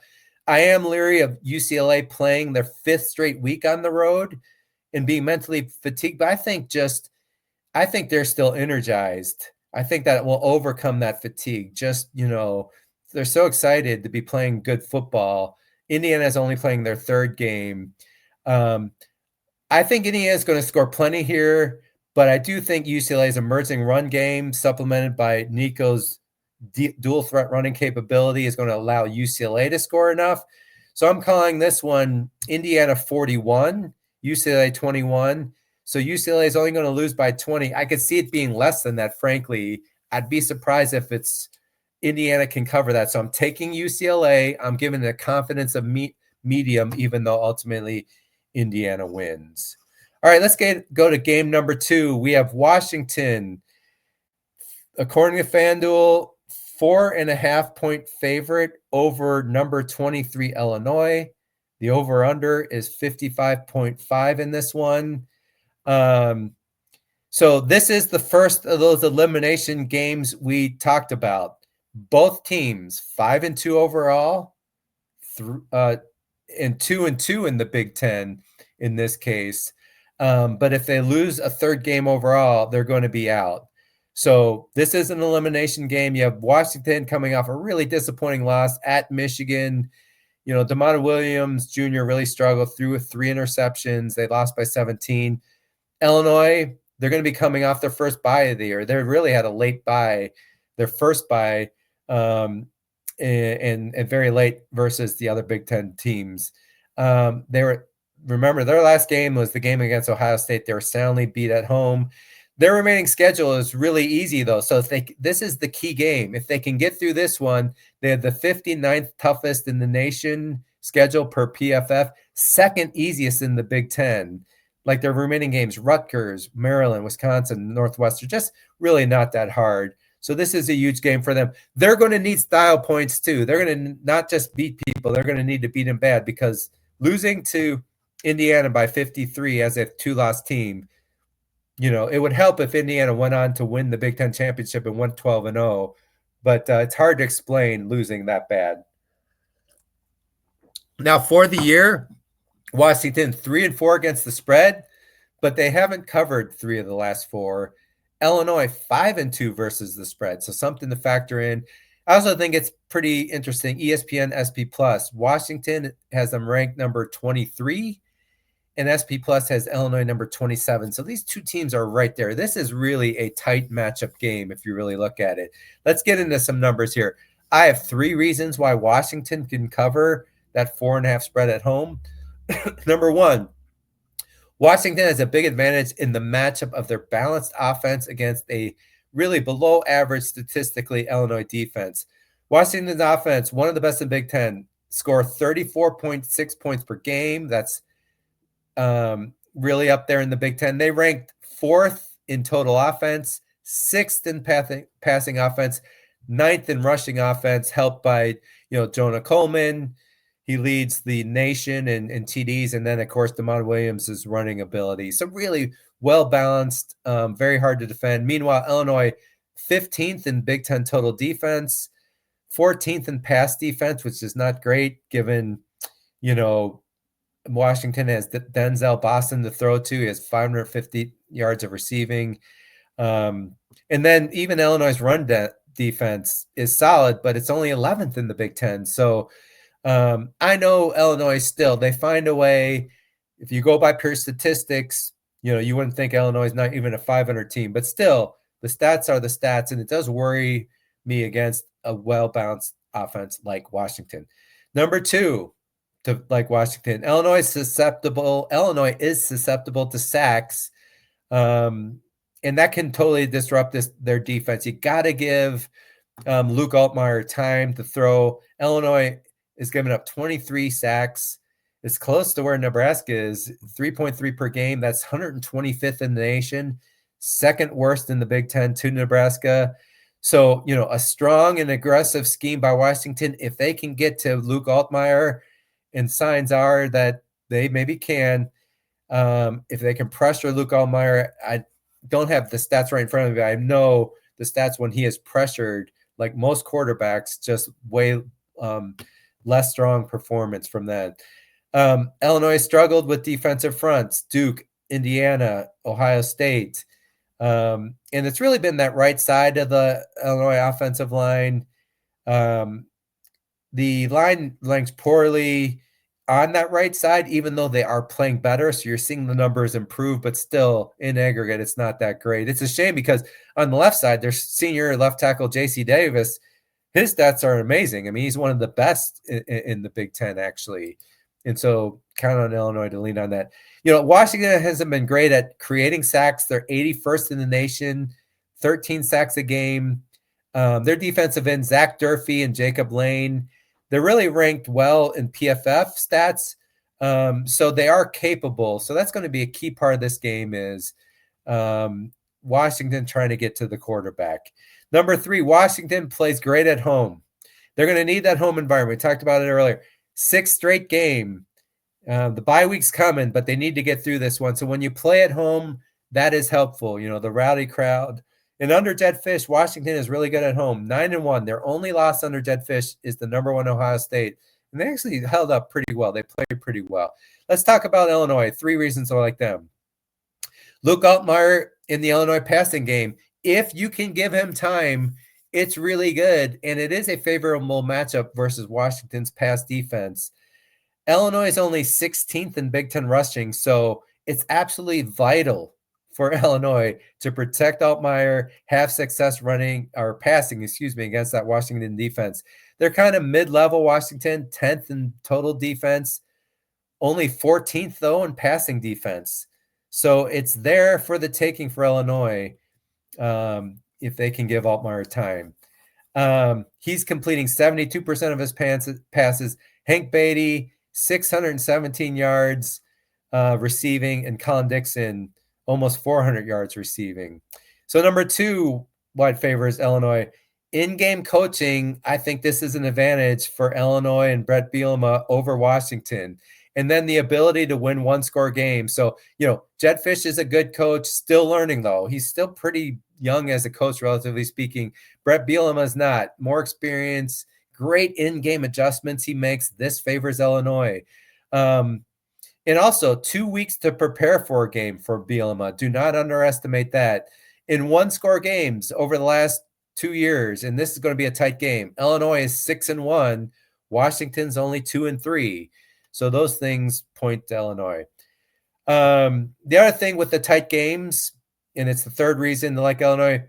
I am leery of UCLA playing their 5th straight week on the road and being mentally fatigued, but I think they're still energized. I think that will overcome that fatigue. Just, they're so excited to be playing good football. Indiana's only playing their 3rd game. I think Indiana's going to score plenty here, but I do think UCLA's emerging run game, supplemented by Nico's dual threat running capability, is going to allow UCLA to score enough. So I'm calling this one Indiana 41, UCLA 21. So UCLA is only going to lose by 20. I could see it being less than that, frankly. I'd be surprised if it's Indiana can cover that. So I'm taking UCLA. I'm giving it a confidence of medium, even though ultimately Indiana wins. All right, let's go to game number 2. We have Washington, according to FanDuel, 4.5-point favorite over number 23 Illinois. The over-under is 55.5 in this one. So this is the first of those elimination games we talked about. Both teams 5-2 overall, and 2-2 in the Big Ten in this case. But if they lose a third game overall, they're going to be out. So this is an elimination game. You have Washington coming off a really disappointing loss at Michigan. You know, Demond Williams Jr. really struggled through with 3 interceptions. They lost by 17. Illinois, they're going to be coming off their first bye of the year. They really had a late bye, their first bye, and very late versus the other Big Ten teams. Remember, their last game was the game against Ohio State. They were soundly beat at home. Their remaining schedule is really easy, though. So this is the key game. If they can get through this one, they have the 59th toughest in the nation schedule per PFF, second easiest in the Big Ten. Like their remaining games, Rutgers, Maryland, Wisconsin, Northwestern, just really not that hard. So this is a huge game for them. They're going to need style points too. They're going to not just beat people. They're going to need to beat them bad, because losing to Indiana by 53 as a 2-loss team, you know, it would help if Indiana went on to win the Big Ten championship and went 12-0, but it's hard to explain losing that bad. Now for the year, Washington 3-4 against the spread, but they haven't covered 3 of the last 4. Illinois 5-2 versus the spread, so something to factor in. I also think it's pretty interesting. ESPN SP Plus, Washington has them ranked number 23, and SP Plus has Illinois number 27. So these two teams are right there. This is really a tight matchup game if you really look at it. Let's get into some numbers here. I have 3 reasons why Washington can cover that 4.5 spread at home. Number 1, Washington has a big advantage in the matchup of their balanced offense against a really below average statistically Illinois defense. Washington's offense, one of the best in Big Ten, score 34.6 points per game. That's really up there in the Big Ten. They ranked 4th in total offense, 6th in passing offense, 9th in rushing offense, helped by, Jonah Coleman. He leads the nation in TDs, and then, of course, Demond Williams' running ability. So really well-balanced, very hard to defend. Meanwhile, Illinois, 15th in Big Ten total defense, 14th in pass defense, which is not great given, Washington has Denzel Boston to throw to. He has 550 yards of receiving. And then even Illinois' run defense is solid, but it's only 11th in the Big Ten. So I know Illinois still, they find a way. If you go by pure statistics, you wouldn't think Illinois is not even a 500 team, but still the stats are the stats. And it does worry me against a well-balanced offense like Washington. Number 2, like Washington, Illinois is susceptible to sacks. And that can totally disrupt their defense. You got to give Luke Altmaier time to throw. Illinois is giving up 23 sacks. It's close to where Nebraska is, 3.3 per game. That's 125th in the nation, second worst in the Big Ten to Nebraska. So, a strong and aggressive scheme by Washington, if they can get to Luke Altmaier, and signs are that they maybe can, if they can pressure Luke Altmaier. I don't have the stats right in front of me. I know the stats when he is pressured, like most quarterbacks, just way less strong performance from that. Illinois struggled with defensive fronts, Duke, Indiana, Ohio State. And it's really been that right side of the Illinois offensive line. The line ranks poorly on that right side, even though they are playing better. So you're seeing the numbers improve, but still in aggregate, it's not that great. It's a shame because on the left side, there's senior left tackle J.C. Davis. His stats are amazing. I mean, he's one of the best in the Big Ten, actually. And so count on Illinois to lean on that. Washington hasn't been great at creating sacks. They're 81st in the nation, 13 sacks a game. Their defensive end, Zach Durfee and Jacob Lane, they're really ranked well in PFF stats. So they are capable. So that's going to be a key part of this game is Washington trying to get to the quarterback. Number 3, Washington plays great at home. They're going to need that home environment. We talked about it earlier. 6th straight game. The bye week's coming, but they need to get through this one. So when you play at home, that is helpful. The rowdy crowd. And under Jedd Fisch, Washington is really good at home. 9-1. Their only loss under Jedd Fisch is the number 1 Ohio State. And they actually held up pretty well. They played pretty well. Let's talk about Illinois. 3 reasons I like them. Luke Altmaier in the Illinois passing game. If you can give him time, it's really good. And it is a favorable matchup versus Washington's pass defense. Illinois is only 16th in Big Ten rushing, so it's absolutely vital for Illinois to protect Altmaier, have success running or passing, against that Washington defense. They're kind of mid-level Washington, 10th in total defense, only 14th, though, in passing defense. So it's there for the taking for Illinois if they can give Altmaier time. He's completing 72% of his passes. Hank Beatty, 617 yards receiving, and Colin Dixon, almost 400 yards receiving. So number 2, what favors Illinois? In-game coaching, I think this is an advantage for Illinois and Brett Bielema over Washington. And then the ability to win one-score games. So, Jedd Fisch is a good coach, still learning, though. He's still pretty young as a coach, relatively speaking. Brett Bielema is not. More experience, great in-game adjustments he makes. This favors Illinois. And also 2 weeks to prepare for a game for Bielema. Do not underestimate that. In one-score games over the last 2 years, and this is going to be a tight game, Illinois is 6-1. Washington's only 2-3. So those things point to Illinois. The other thing with the tight games, and it's the third reason to like Illinois,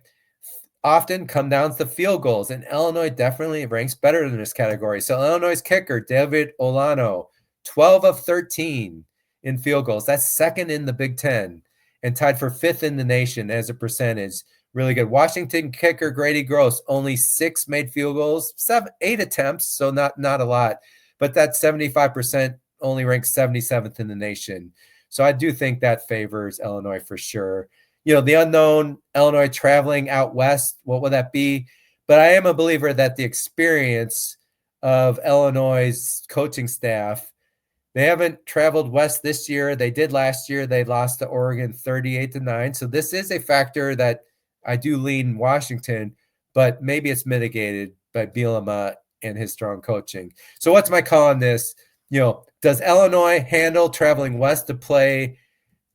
often come down to field goals, and Illinois definitely ranks better in this category. So Illinois' kicker, David Olano, 12 of 13 in field goals. That's second in the Big Ten and tied for 5th in the nation as a percentage. Really good. Washington kicker, Grady Gross, only 6 made field goals, 8 attempts, so not a lot. But that 75% only ranks 77th in the nation. So I do think that favors Illinois for sure. The unknown, Illinois traveling out west, what would that be? But I am a believer that the experience of Illinois' coaching staff, they haven't traveled west this year. They did last year. They lost to Oregon 38-9. So this is a factor that I do lean Washington, but maybe it's mitigated by Bielema and his strong coaching. So what's my call on this? Does Illinois handle traveling west to play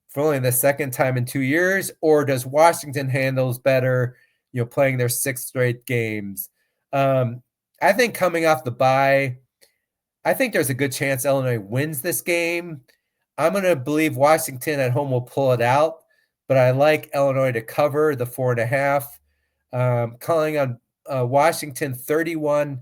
for only the second time in 2 years, or does Washington handles better, playing their 6th straight games? I think coming off the bye, I think there's a good chance Illinois wins this game. I'm going to believe Washington at home will pull it out, but I like Illinois to cover the 4.5. Calling on Washington 31,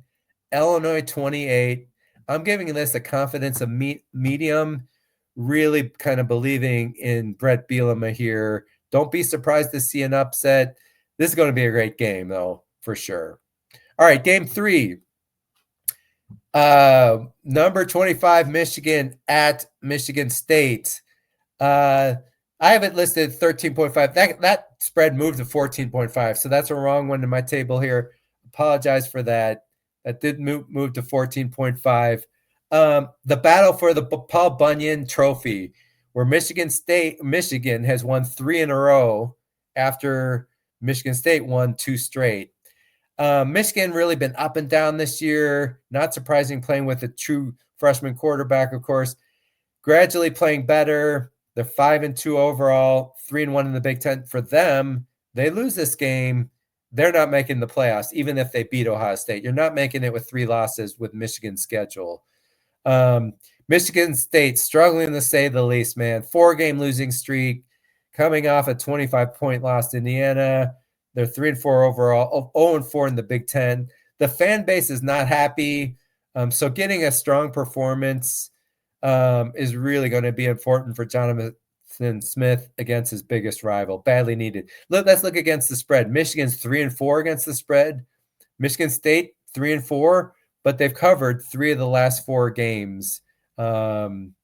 Illinois 28. I'm giving this a confidence of medium, really kind of believing in Brett Bielema here. Don't be surprised to see an upset. This is going to be a great game, though, for sure. All right, game 3. Number 25, Michigan at Michigan State. I have it listed 13.5. That spread moved to 14.5, so that's a wrong one in my table here. Apologize for that. That did move to 14.5. The battle for the Paul Bunyan Trophy, where Michigan has won 3 in a row after Michigan State won 2 straight. Michigan really been up and down this year. Not surprising, playing with a true freshman quarterback, of course. Gradually playing better. They're 5-2 overall, 3-1 in the Big Ten. For them, they lose this game, they're not making the playoffs, even if they beat Ohio State. You're not making it with 3 losses with Michigan's schedule. Michigan State struggling to say the least, man. 4-game losing streak, coming off a 25-point loss to Indiana. They're 3-4 overall, 0-4 in the Big Ten. The fan base is not happy. So getting a strong performance is really going to be important for Jonathan Smith against his biggest rival. Badly needed. Let's look against the spread. Michigan's 3-4 against the spread. Michigan State 3-4, but they've covered 3 of the last 4 games. And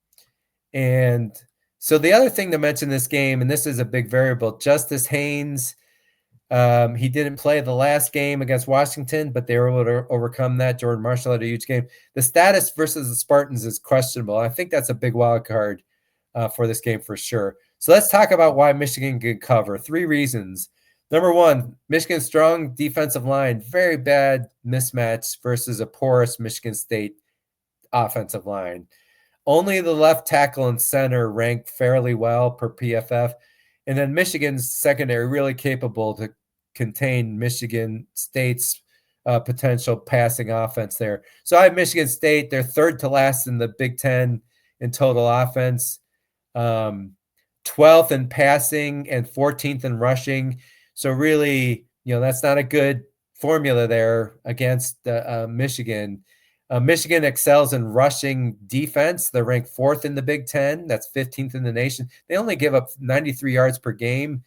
so the other thing to mention this game, and this is a big variable, Justice Haynes, he didn't play the last game against Washington, but they were able to overcome that. Jordan Marshall had a huge game. The status versus the Spartans is questionable. I think that's a big wild card. for this game for sure. So let's talk about why Michigan can cover. 3 reasons. Number 1, Michigan's strong defensive line, very bad mismatch versus a porous Michigan State offensive line. Only the left tackle and center rank fairly well per PFF. And then Michigan's secondary really capable to contain Michigan State's potential passing offense there. So I have Michigan State. They're third to last in the Big Ten in total offense, 12th in passing and 14th in rushing. So really, that's not a good formula there against Michigan. Michigan excels in rushing defense. They're ranked 4th in the Big Ten. That's 15th in the nation. They only give up 93 yards per game.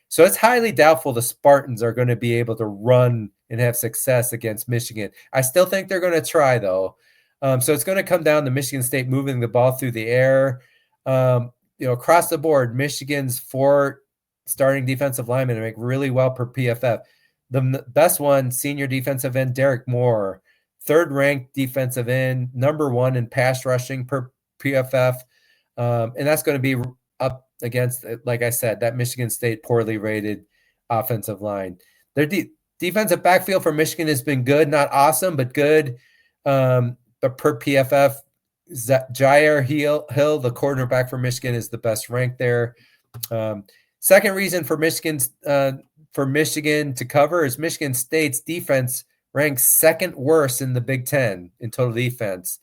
So it's highly doubtful the Spartans are going to be able to run and have success against Michigan. I still think they're going to try, though. So it's going to come down to Michigan State moving the ball through the air. Across the board, Michigan's 4 starting defensive linemen rank really well per PFF. The best one, senior defensive end Derek Moore, 3rd ranked defensive end, number 1 in pass rushing per PFF. And that's going to be up against, like I said, that Michigan State poorly rated offensive line. Their defensive backfield for Michigan has been good, not awesome, but good. But per PFF, Jair Hill, the quarterback for Michigan, is the best ranked there. Second reason for Michigan to cover is Michigan State's defense ranks 2nd worst in the Big Ten in total defense.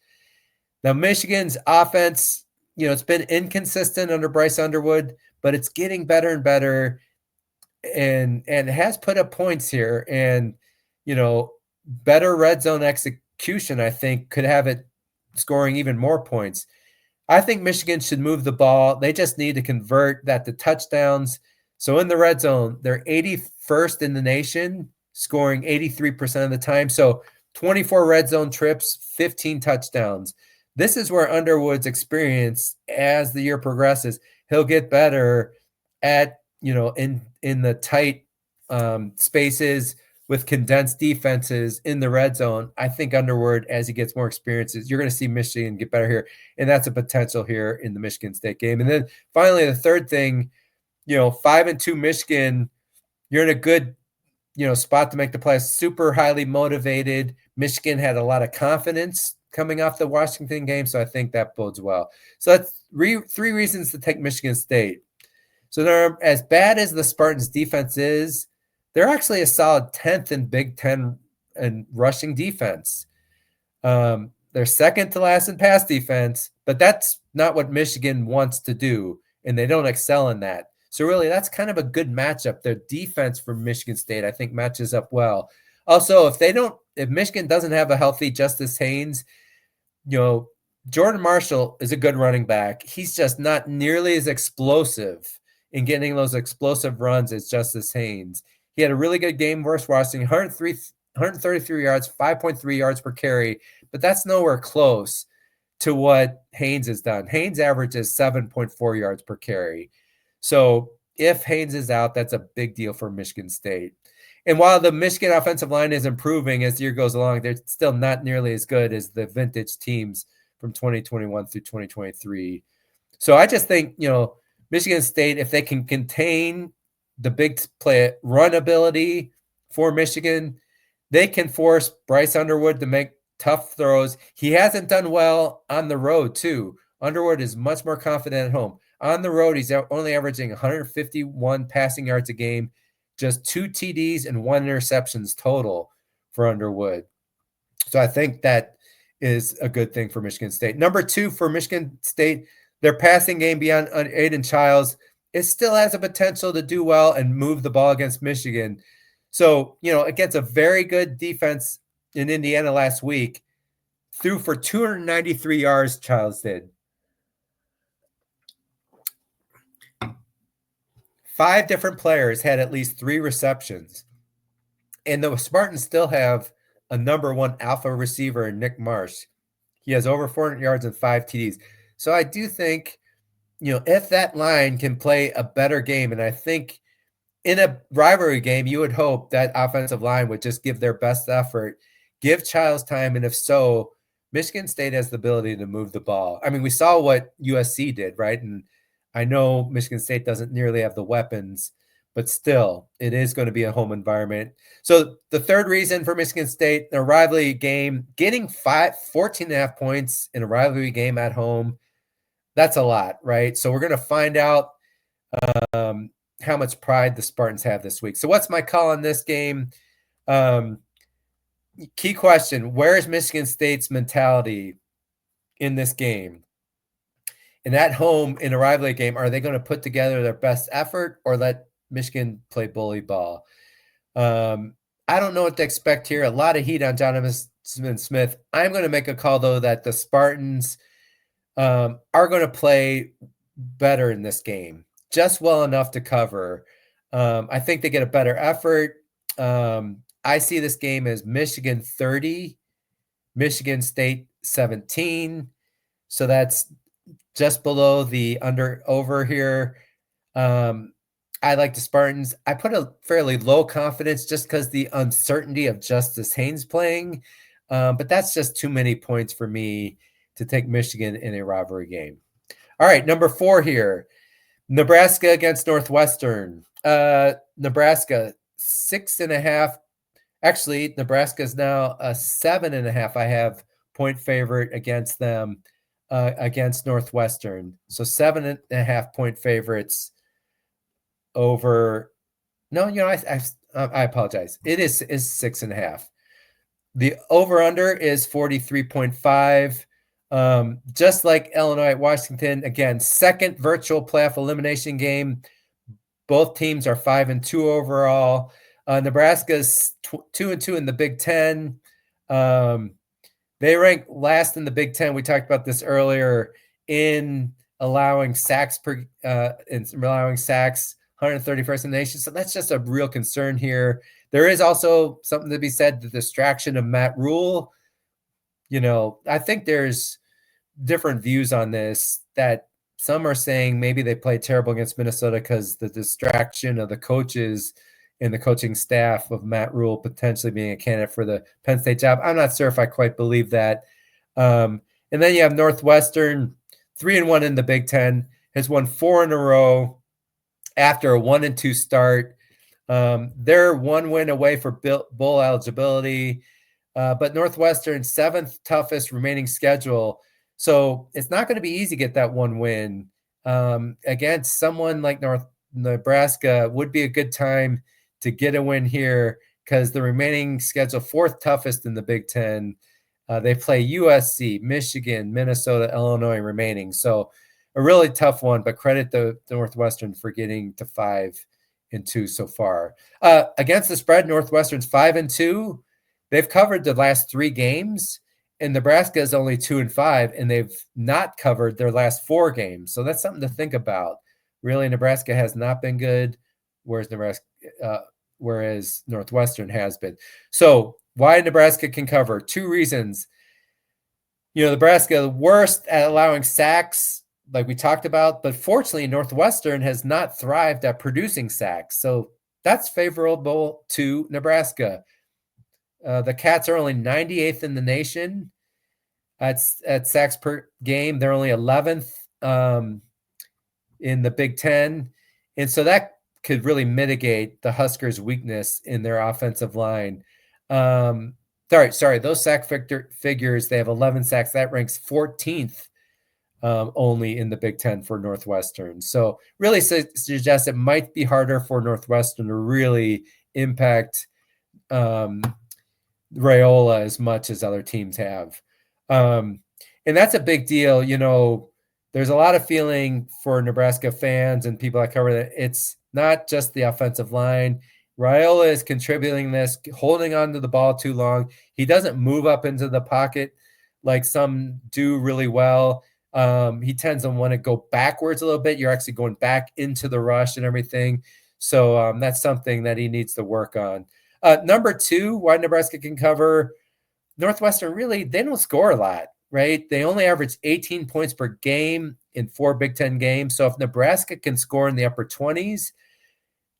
Now, Michigan's offense, it's been inconsistent under Bryce Underwood, but it's getting better and better, and has put up points here. And, better red zone execution, I think, could have it scoring even more points. I think Michigan should move the ball. They just need to convert that to touchdowns. So in the red zone, they're 81st in the nation, scoring 83% of the time. So 24 red zone trips, 15 touchdowns. This is where Underwood's experience, as the year progresses, he'll get better at, in the tight spaces with condensed defenses in the red zone. I think Underwood, as he gets more experiences, you're going to see Michigan get better here. And that's a potential here in the Michigan State game. And then finally, the third thing, 5-2 Michigan, you're in a good, spot to make the play. Super highly motivated. Michigan had a lot of confidence coming off the Washington game. So I think that bodes well. So that's 3 reasons to take Michigan State. So they're as bad as the Spartans defense is, they're actually a solid 10th in Big Ten in rushing defense. They're 2nd to last in pass defense, but that's not what Michigan wants to do, and they don't excel in that. So really, that's kind of a good matchup. Their defense for Michigan State, I think, matches up well. Also, if Michigan doesn't have a healthy Justice Haynes, Jordan Marshall is a good running back. He's just not nearly as explosive in getting those explosive runs as Justice Haynes. He had a really good game versus Washington, 133 yards, 5.3 yards per carry, but that's nowhere close to what Haynes has done. Haynes averages 7.4 yards per carry. So if Haynes is out, that's a big deal for Michigan State. And while the Michigan offensive line is improving as the year goes along, they're still not nearly as good as the vintage teams from 2021 through 2023. So I just think, Michigan State, if they can contain the big play run ability for Michigan, they can force Bryce Underwood to make tough throws. He hasn't done well on the road, too. Underwood is much more confident at home. On the road, he's only averaging 151 passing yards a game, just 2 TDs and 1 interceptions total for Underwood. So I think that is a good thing for Michigan State. Number 2 for Michigan State, their passing game beyond Aiden Childs, it still has a potential to do well and move the ball against Michigan. So, against a very good defense in Indiana last week, threw for 293 yards, Childs did. 5 different players had at least 3 receptions. And the Spartans still have a number 1 alpha receiver in Nick Marsh. He has over 400 yards and 5 TDs. So I do think, if that line can play a better game, and I think in a rivalry game, you would hope that offensive line would just give their best effort, give Childs time, and if so, Michigan State has the ability to move the ball. I mean, we saw what USC did, right? And I know Michigan State doesn't nearly have the weapons, but still, it is going to be a home environment. So the third reason for Michigan State, a rivalry game, getting 14.5 points in a rivalry game at home, that's a lot, right? So we're going to find out how much pride the Spartans have this week. So what's my call on this game? Key question, where is Michigan State's mentality in this game? And at home in a rivalry game, are they going to put together their best effort or let Michigan play bully ball? I don't know what to expect here. A lot of heat on Jonathan Smith. I'm going to make a call, though, that the Spartans are going to play better in this game, just well enough to cover. I think they get a better effort. I see this game as Michigan 30, Michigan State 17. So that's just below the over here. I like the Spartans. I put a fairly low confidence just because the uncertainty of Justice Haynes playing. But that's just too many points for me to take Michigan in a rivalry game. All right, number 4 here. Nebraska against Northwestern. Nebraska 6.5. Actually, Nebraska is now a 7.5. I have point favorite against them against Northwestern. So 7.5 point favorites over. No, I apologize. It is 6.5. The over under is 43.5. Just like Illinois, Washington, again, second virtual playoff elimination game. Both teams are 5-2 overall. Nebraska's 2-2 in the Big Ten. They rank last in the Big Ten. We talked about this earlier in allowing sacks 131st in the nation. So that's just a real concern here. There is also something to be said, the distraction of Matt Rule. I think there's different views on this, that some are saying maybe they played terrible against Minnesota because the distraction of the coaches and the coaching staff of Matt Rule potentially being a candidate for the Penn State job. I'm not sure if I quite believe that. And then you have Northwestern, 3-1 in the Big Ten, has won 4 in a row after a 1-2 start. They're 1 win away for bowl eligibility, but Northwestern's 7th toughest remaining schedule. So it's not going to be easy to get that 1 win against someone like Nebraska. Would be a good time to get a win here because the remaining schedule, 4th toughest in the Big Ten. They play USC, Michigan, Minnesota, Illinois remaining. So a really tough one, but credit the Northwestern for getting to 5-2 so far. Against the spread, Northwestern's 5-2. They've covered the last 3 games, and Nebraska is only 2-5, and they've not covered their last 4 games. So that's something to think about. Really, Nebraska has not been good, whereas Northwestern has been. So why Nebraska can cover? 2 reasons. Nebraska worst at allowing sacks, like we talked about, but fortunately, Northwestern has not thrived at producing sacks. So that's favorable to Nebraska. The Cats are only 98th in the nation at sacks per game. They're only 11th in the Big Ten. And so that could really mitigate the Huskers' weakness in their offensive line. Sorry, those sack figures, they have 11 sacks. That ranks 14th only in the Big Ten for Northwestern. So really suggests it might be harder for Northwestern to really impact Raiola as much as other teams have. And that's a big deal. There's a lot of feeling for Nebraska fans and people that cover that. It's not just the offensive line. Raiola is contributing this, holding on to the ball too long. He doesn't move up into the pocket like some do really well. He tends to want to go backwards a little bit. You're actually going back into the rush and everything. So that's something that he needs to work on. Number 2, why Nebraska can cover. Northwestern, really, they don't score a lot, right? They only average 18 points per game in 4 Big Ten games. So if Nebraska can score in the upper 20s,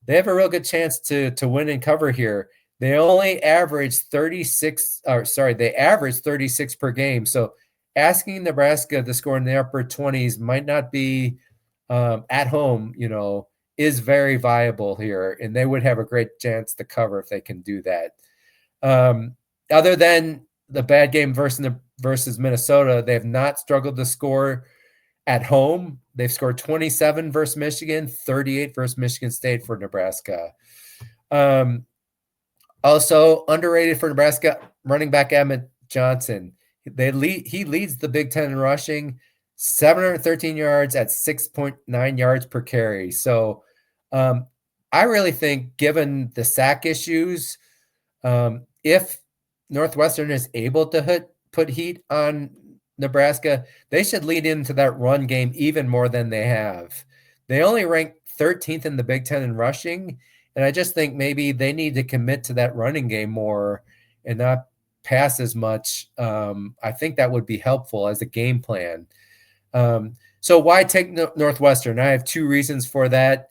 they have a real good chance to win and cover here. They only average 36, or sorry, they average 36 per game. So asking Nebraska to score in the upper 20s might not be at home, is very viable here. And they would have a great chance to cover if they can do that. Other than the bad game versus Minnesota, they have not struggled to score at home. They've scored 27 versus Michigan, 38 versus Michigan State for Nebraska. Also underrated for Nebraska, running back Emmett Johnson. He leads the Big Ten in rushing, 713 yards at 6.9 yards per carry. So I really think, given the sack issues, if Northwestern is able to put heat on Nebraska, they should lead into that run game even more than they have. They only rank 13th in the Big Ten in rushing, and I just think maybe they need to commit to that running game more and not pass as much. I think that would be helpful as a game plan. So why take Northwestern? I have two reasons for that.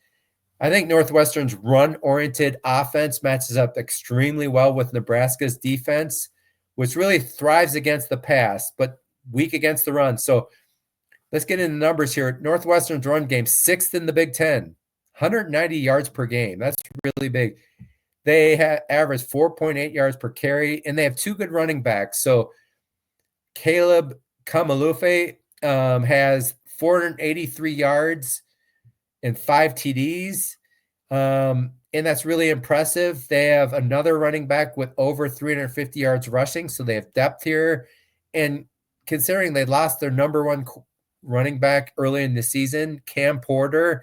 I think Northwestern's run-oriented offense matches up extremely well with Nebraska's defense, which really thrives against the pass, but weak against the run. So let's get into numbers here. Northwestern's run game, 6th in the Big Ten, 190 yards per game. That's really big. They average 4.8 yards per carry, and they have two good running backs. So Caleb Kamalufe has 483 yards and 5 TDs. And that's really impressive. They have another running back with over 350 yards rushing, so they have depth here. And considering they lost their number one running back early in the season, Cam Porter,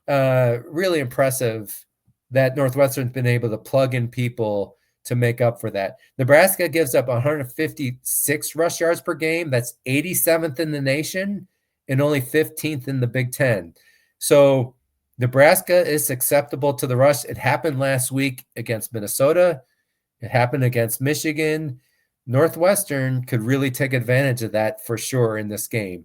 really impressive that Northwestern's been able to plug in people to make up for that. Nebraska gives up 156 rush yards per game. That's 87th in the nation and only 15th in the Big Ten. So Nebraska is susceptible to the rush. It happened last week against Minnesota. It happened against Michigan. Northwestern could really take advantage of that for sure in this game.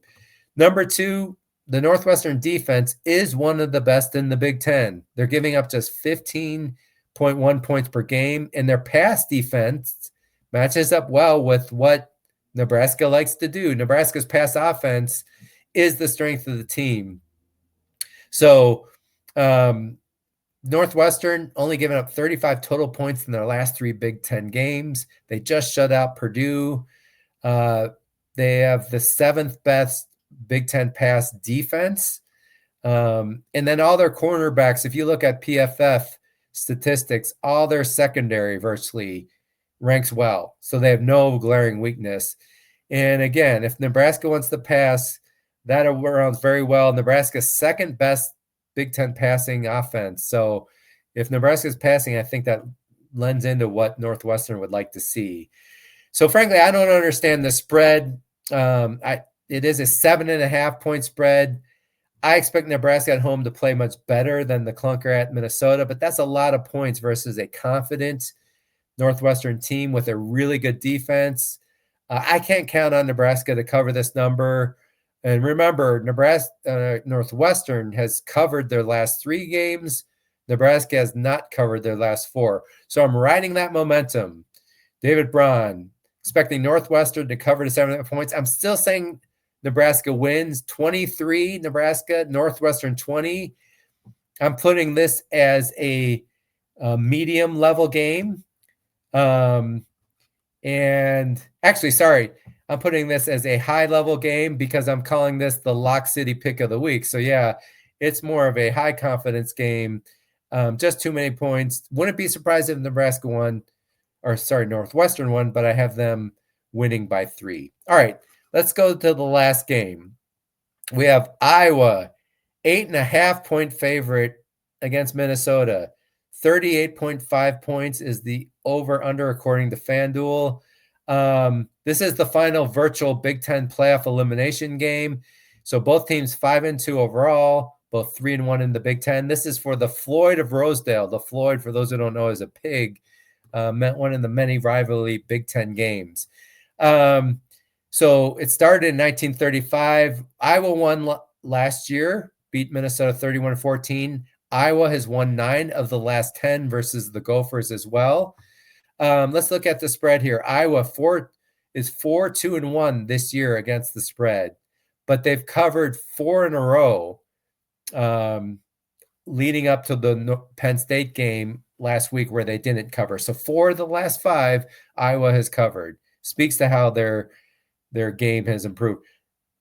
Number two, the Northwestern defense is one of the best in the Big Ten. They're giving up just 15.1 points per game, and their pass defense matches up well with what Nebraska likes to do. Nebraska's pass offense is the strength of the team. So Northwestern only giving up 35 total points in their last 3 Big Ten games. They just shut out Purdue. They have the 7th best Big Ten pass defense. And then all their cornerbacks, if you look at PFF statistics, all their secondary virtually ranks well. So they have no glaring weakness. And again, if Nebraska wants to pass, that runs very well. Nebraska's 2nd best Big Ten passing offense. So if Nebraska's passing, I think that lends into what Northwestern would like to see. So frankly, I don't understand the spread. It is a 7.5 point spread. I expect Nebraska at home to play much better than the clunker at Minnesota, but that's a lot of points versus a confident Northwestern team with a really good defense. I can't count on Nebraska to cover this number. And remember, Northwestern has covered their last 3 games. Nebraska has not covered their last 4. So I'm riding that momentum. David Braun, expecting Northwestern to cover the 7 points. I'm still saying Nebraska wins 23, Nebraska, Northwestern 20. I'm putting this as a medium level game. And actually, sorry, I'm putting this as a high level game because I'm calling this the Lock City pick of the week. So yeah, it's more of a high confidence game. Just too many points. Wouldn't be surprised if Nebraska won, or sorry, Northwestern won, but I have them winning by 3. All right, let's go to the last game. We have Iowa, 8.5 point favorite against Minnesota. 38.5 points is the over-under according to FanDuel. This is the final virtual Big Ten playoff elimination game. So both teams 5-2 overall, both 3-1 in the Big Ten. This is for the Floyd of Rosedale. The Floyd, for those who don't know, is a pig. Meant one of the many rivalry Big Ten games. So it started in 1935. Iowa won last year, beat Minnesota 31-14. Iowa has won 9 of the last 10 versus the Gophers as well. Let's look at the spread here. Iowa is 4-2-1 this year against the spread, but they've covered 4 in a row leading up to the Penn State game last week where they didn't cover. So 4 of the last 5 Iowa has covered. Speaks to how their game has improved.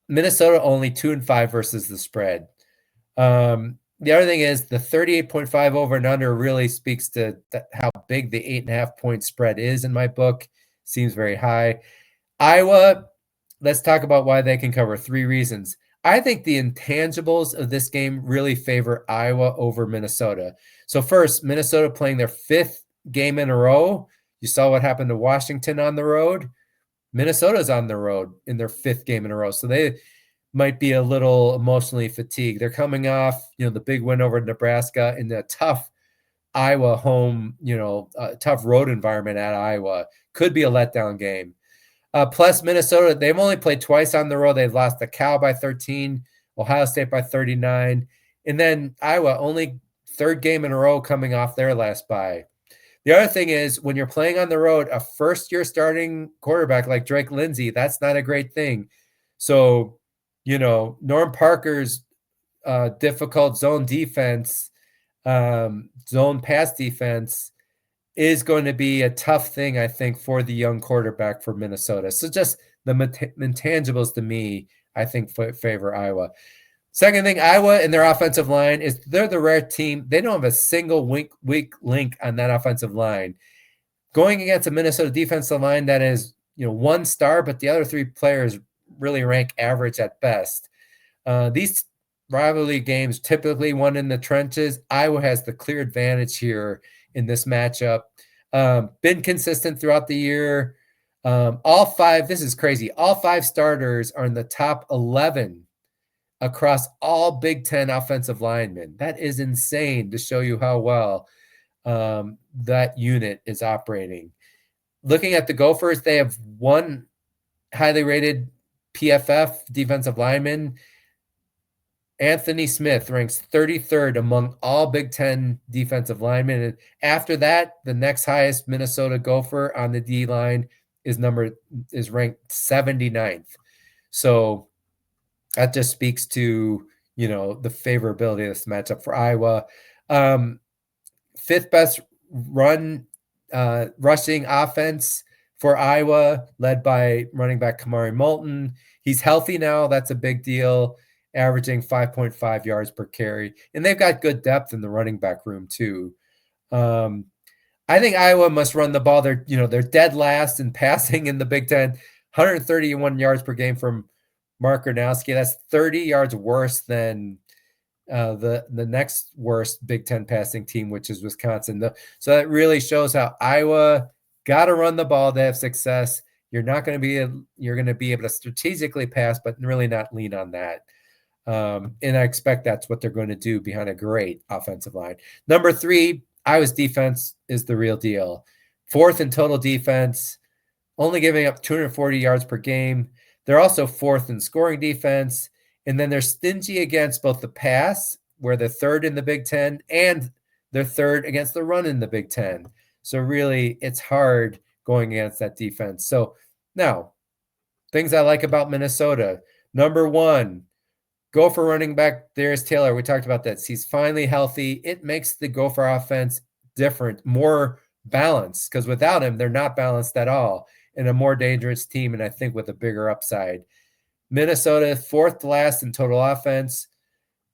Minnesota only 2-5 versus the spread. The other thing is the 38.5 over and under really speaks to how big the 8.5 point spread is in my book. Seems very high. Iowa, let's talk about why they can cover. 3 reasons. I think the intangibles of this game really favor Iowa over Minnesota. So first, Minnesota playing their 5th game in a row. You saw what happened to Washington on the road. Minnesota's on the road in their 5th game in a row. So they might be a little emotionally fatigued. They're coming off, the big win over Nebraska in the tough Iowa home, tough road environment at Iowa. Could be a letdown game. Plus Minnesota, they've only played twice on the road. They've lost to Cal by 13, Ohio State by 39. And then Iowa, only 3rd game in a row coming off their last bye. The other thing is when you're playing on the road, a first-year starting quarterback like Drake Lindsey, that's not a great thing. So, Norm Parker's difficult zone defense, zone pass defense is going to be a tough thing, I think, for the young quarterback for Minnesota. So just the intangibles to me, I think, favor Iowa. Second thing, Iowa and their offensive line is they're the rare team. They don't have a single weak link on that offensive line. Going against a Minnesota defensive line that is, 1 star, but the other 3 players really rank average at best. These rivalry games typically won in the trenches. Iowa has the clear advantage here in this matchup. Been consistent throughout the year. All 5, this is crazy. All 5 starters are in the top 11 across all Big Ten offensive linemen. That is insane to show you how well that unit is operating. Looking at the Gophers, they have 1 highly rated PFF defensive lineman. Anthony Smith ranks 33rd among all Big Ten defensive linemen. And after that, the next highest Minnesota Gopher on the D line is ranked 79th. So that just speaks to, the favorability of this matchup for Iowa. 5th best rushing offense for Iowa, led by running back Kamari Moulton. He's healthy now. That's a big deal, averaging 5.5 yards per carry. And they've got good depth in the running back room too. I think Iowa must run the ball. They're dead last in passing in the Big Ten, 131 yards per game from Mark Gronowski. That's 30 yards worse than the next worst Big Ten passing team, which is Wisconsin. So that really shows how Iowa got to run the ball to have success. You're going to be able to strategically pass, but really not lean on that. And I expect that's what they're going to do behind a great offensive line. Number 3, Iowa's defense is the real deal. 4th in total defense, only giving up 240 yards per game. They're also 4th in scoring defense. And then they're stingy against both the pass, where they're 3rd in the Big Ten, and they're 3rd against the run in the Big Ten. So really, it's hard going against that defense. So now, things I like about Minnesota. Number 1, Gopher running back Darius Taylor. We talked about that. He's finally healthy. It makes the Gopher offense different, more balanced, because without him, they're not balanced at all, and a more dangerous team, and I think with a bigger upside. Minnesota, 4th last in total offense,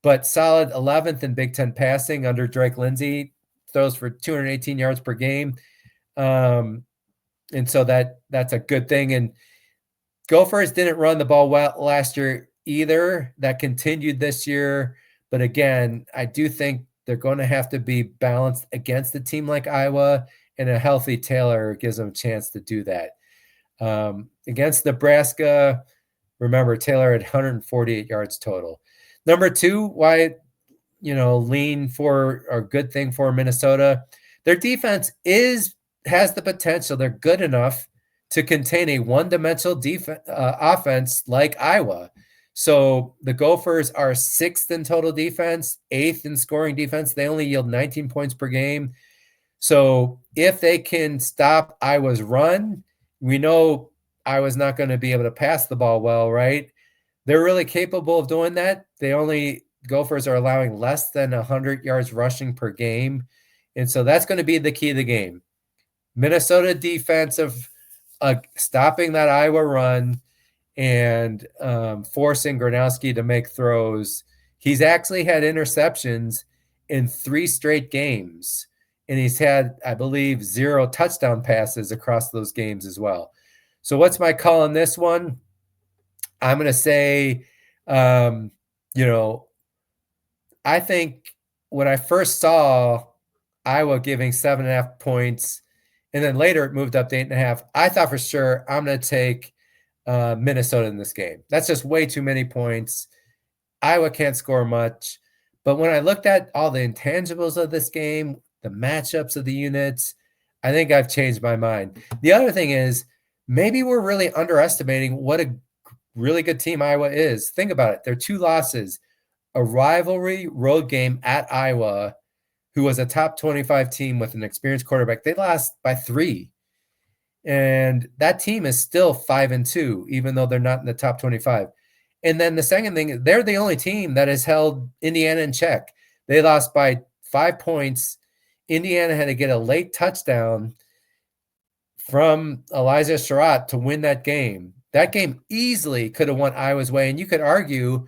but solid 11th in Big Ten passing under Drake Lindsey, throws for 218 yards per game. And so that's a good thing. And Gophers didn't run the ball well last year either. That continued this year. But again, I do think they're going to have to be balanced against a team like Iowa, and a healthy Taylor gives them a chance to do that. Against Nebraska, remember, Taylor had 148 yards total. Number 2, why, lean for a good thing for Minnesota. Their defense has the potential. They're good enough to contain a one-dimensional offense like Iowa. So the Gophers are 6th in total defense, 8th in scoring defense. They only yield 19 points per game. So if they can stop Iowa's run, we know Iowa's not going to be able to pass the ball well, right? They're really capable of doing that. Gophers are allowing less than 100 yards rushing per game. And so that's going to be the key of the game. Minnesota defensive, stopping that Iowa run and forcing Gronowski to make throws. He's actually had interceptions in 3 straight games, and he's had, I Bleav, 0 touchdown passes across those games as well. So what's my call on this one? I'm going to say, I think when I first saw Iowa giving 7.5 points, and then later it moved up to 8.5, I thought for sure I'm going to take Minnesota in this game. That's just way too many points. Iowa can't score much. But when I looked at all the intangibles of this game, the matchups of the units, I think I've changed my mind. The other thing is maybe we're really underestimating what a really good team Iowa is. Think about it. Their 2 losses, a rivalry road game at Iowa, who was a top 25 team with an experienced quarterback. They lost by 3. And that team is still 5-2, even though they're not in the top 25. And then the second thing, they're the only team that has held Indiana in check. They lost by 5 points. Indiana had to get a late touchdown from Elijah Surratt to win that game. That game easily could have went Iowa's way. And you could argue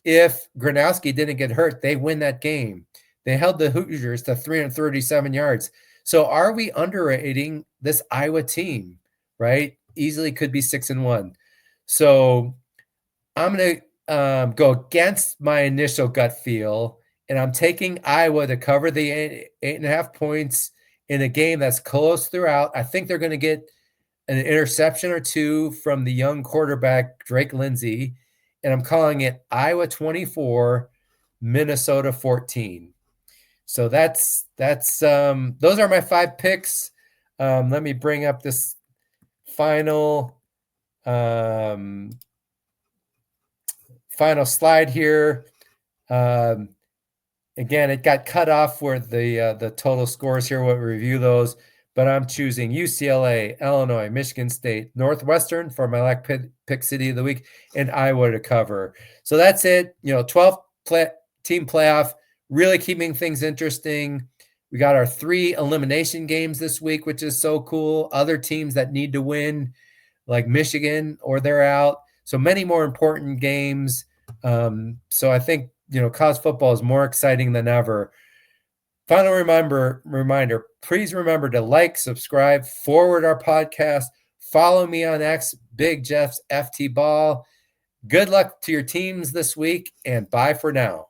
if Gronowski didn't get hurt, they win that game. They held the Hoosiers to 337 yards. So are we underrating this Iowa team, right? Easily could be 6-1. So I'm going to go against my initial gut feel, and I'm taking Iowa to cover the 8.5 points in a game that's close throughout. I think they're going to get an interception or 2 from the young quarterback, Drake Lindsey, and I'm calling it Iowa 24, Minnesota 14. So that's those are my 5 picks. Let me bring up this final slide here. Again, it got cut off where the total scores here. We'll review those, but I'm choosing UCLA, Illinois, Michigan State, Northwestern for my lock pick city of the week, and Iowa to cover. So that's it. 12 team playoff. Really keeping things interesting. We got our 3 elimination games this week, which is so cool. Other teams that need to win, like Michigan, or they're out. So many more important games. So I think, college football is more exciting than ever. Final reminder, please remember to like, subscribe, forward our podcast, follow me on X, Big Jeff's FT Ball. Good luck to your teams this week, and bye for now.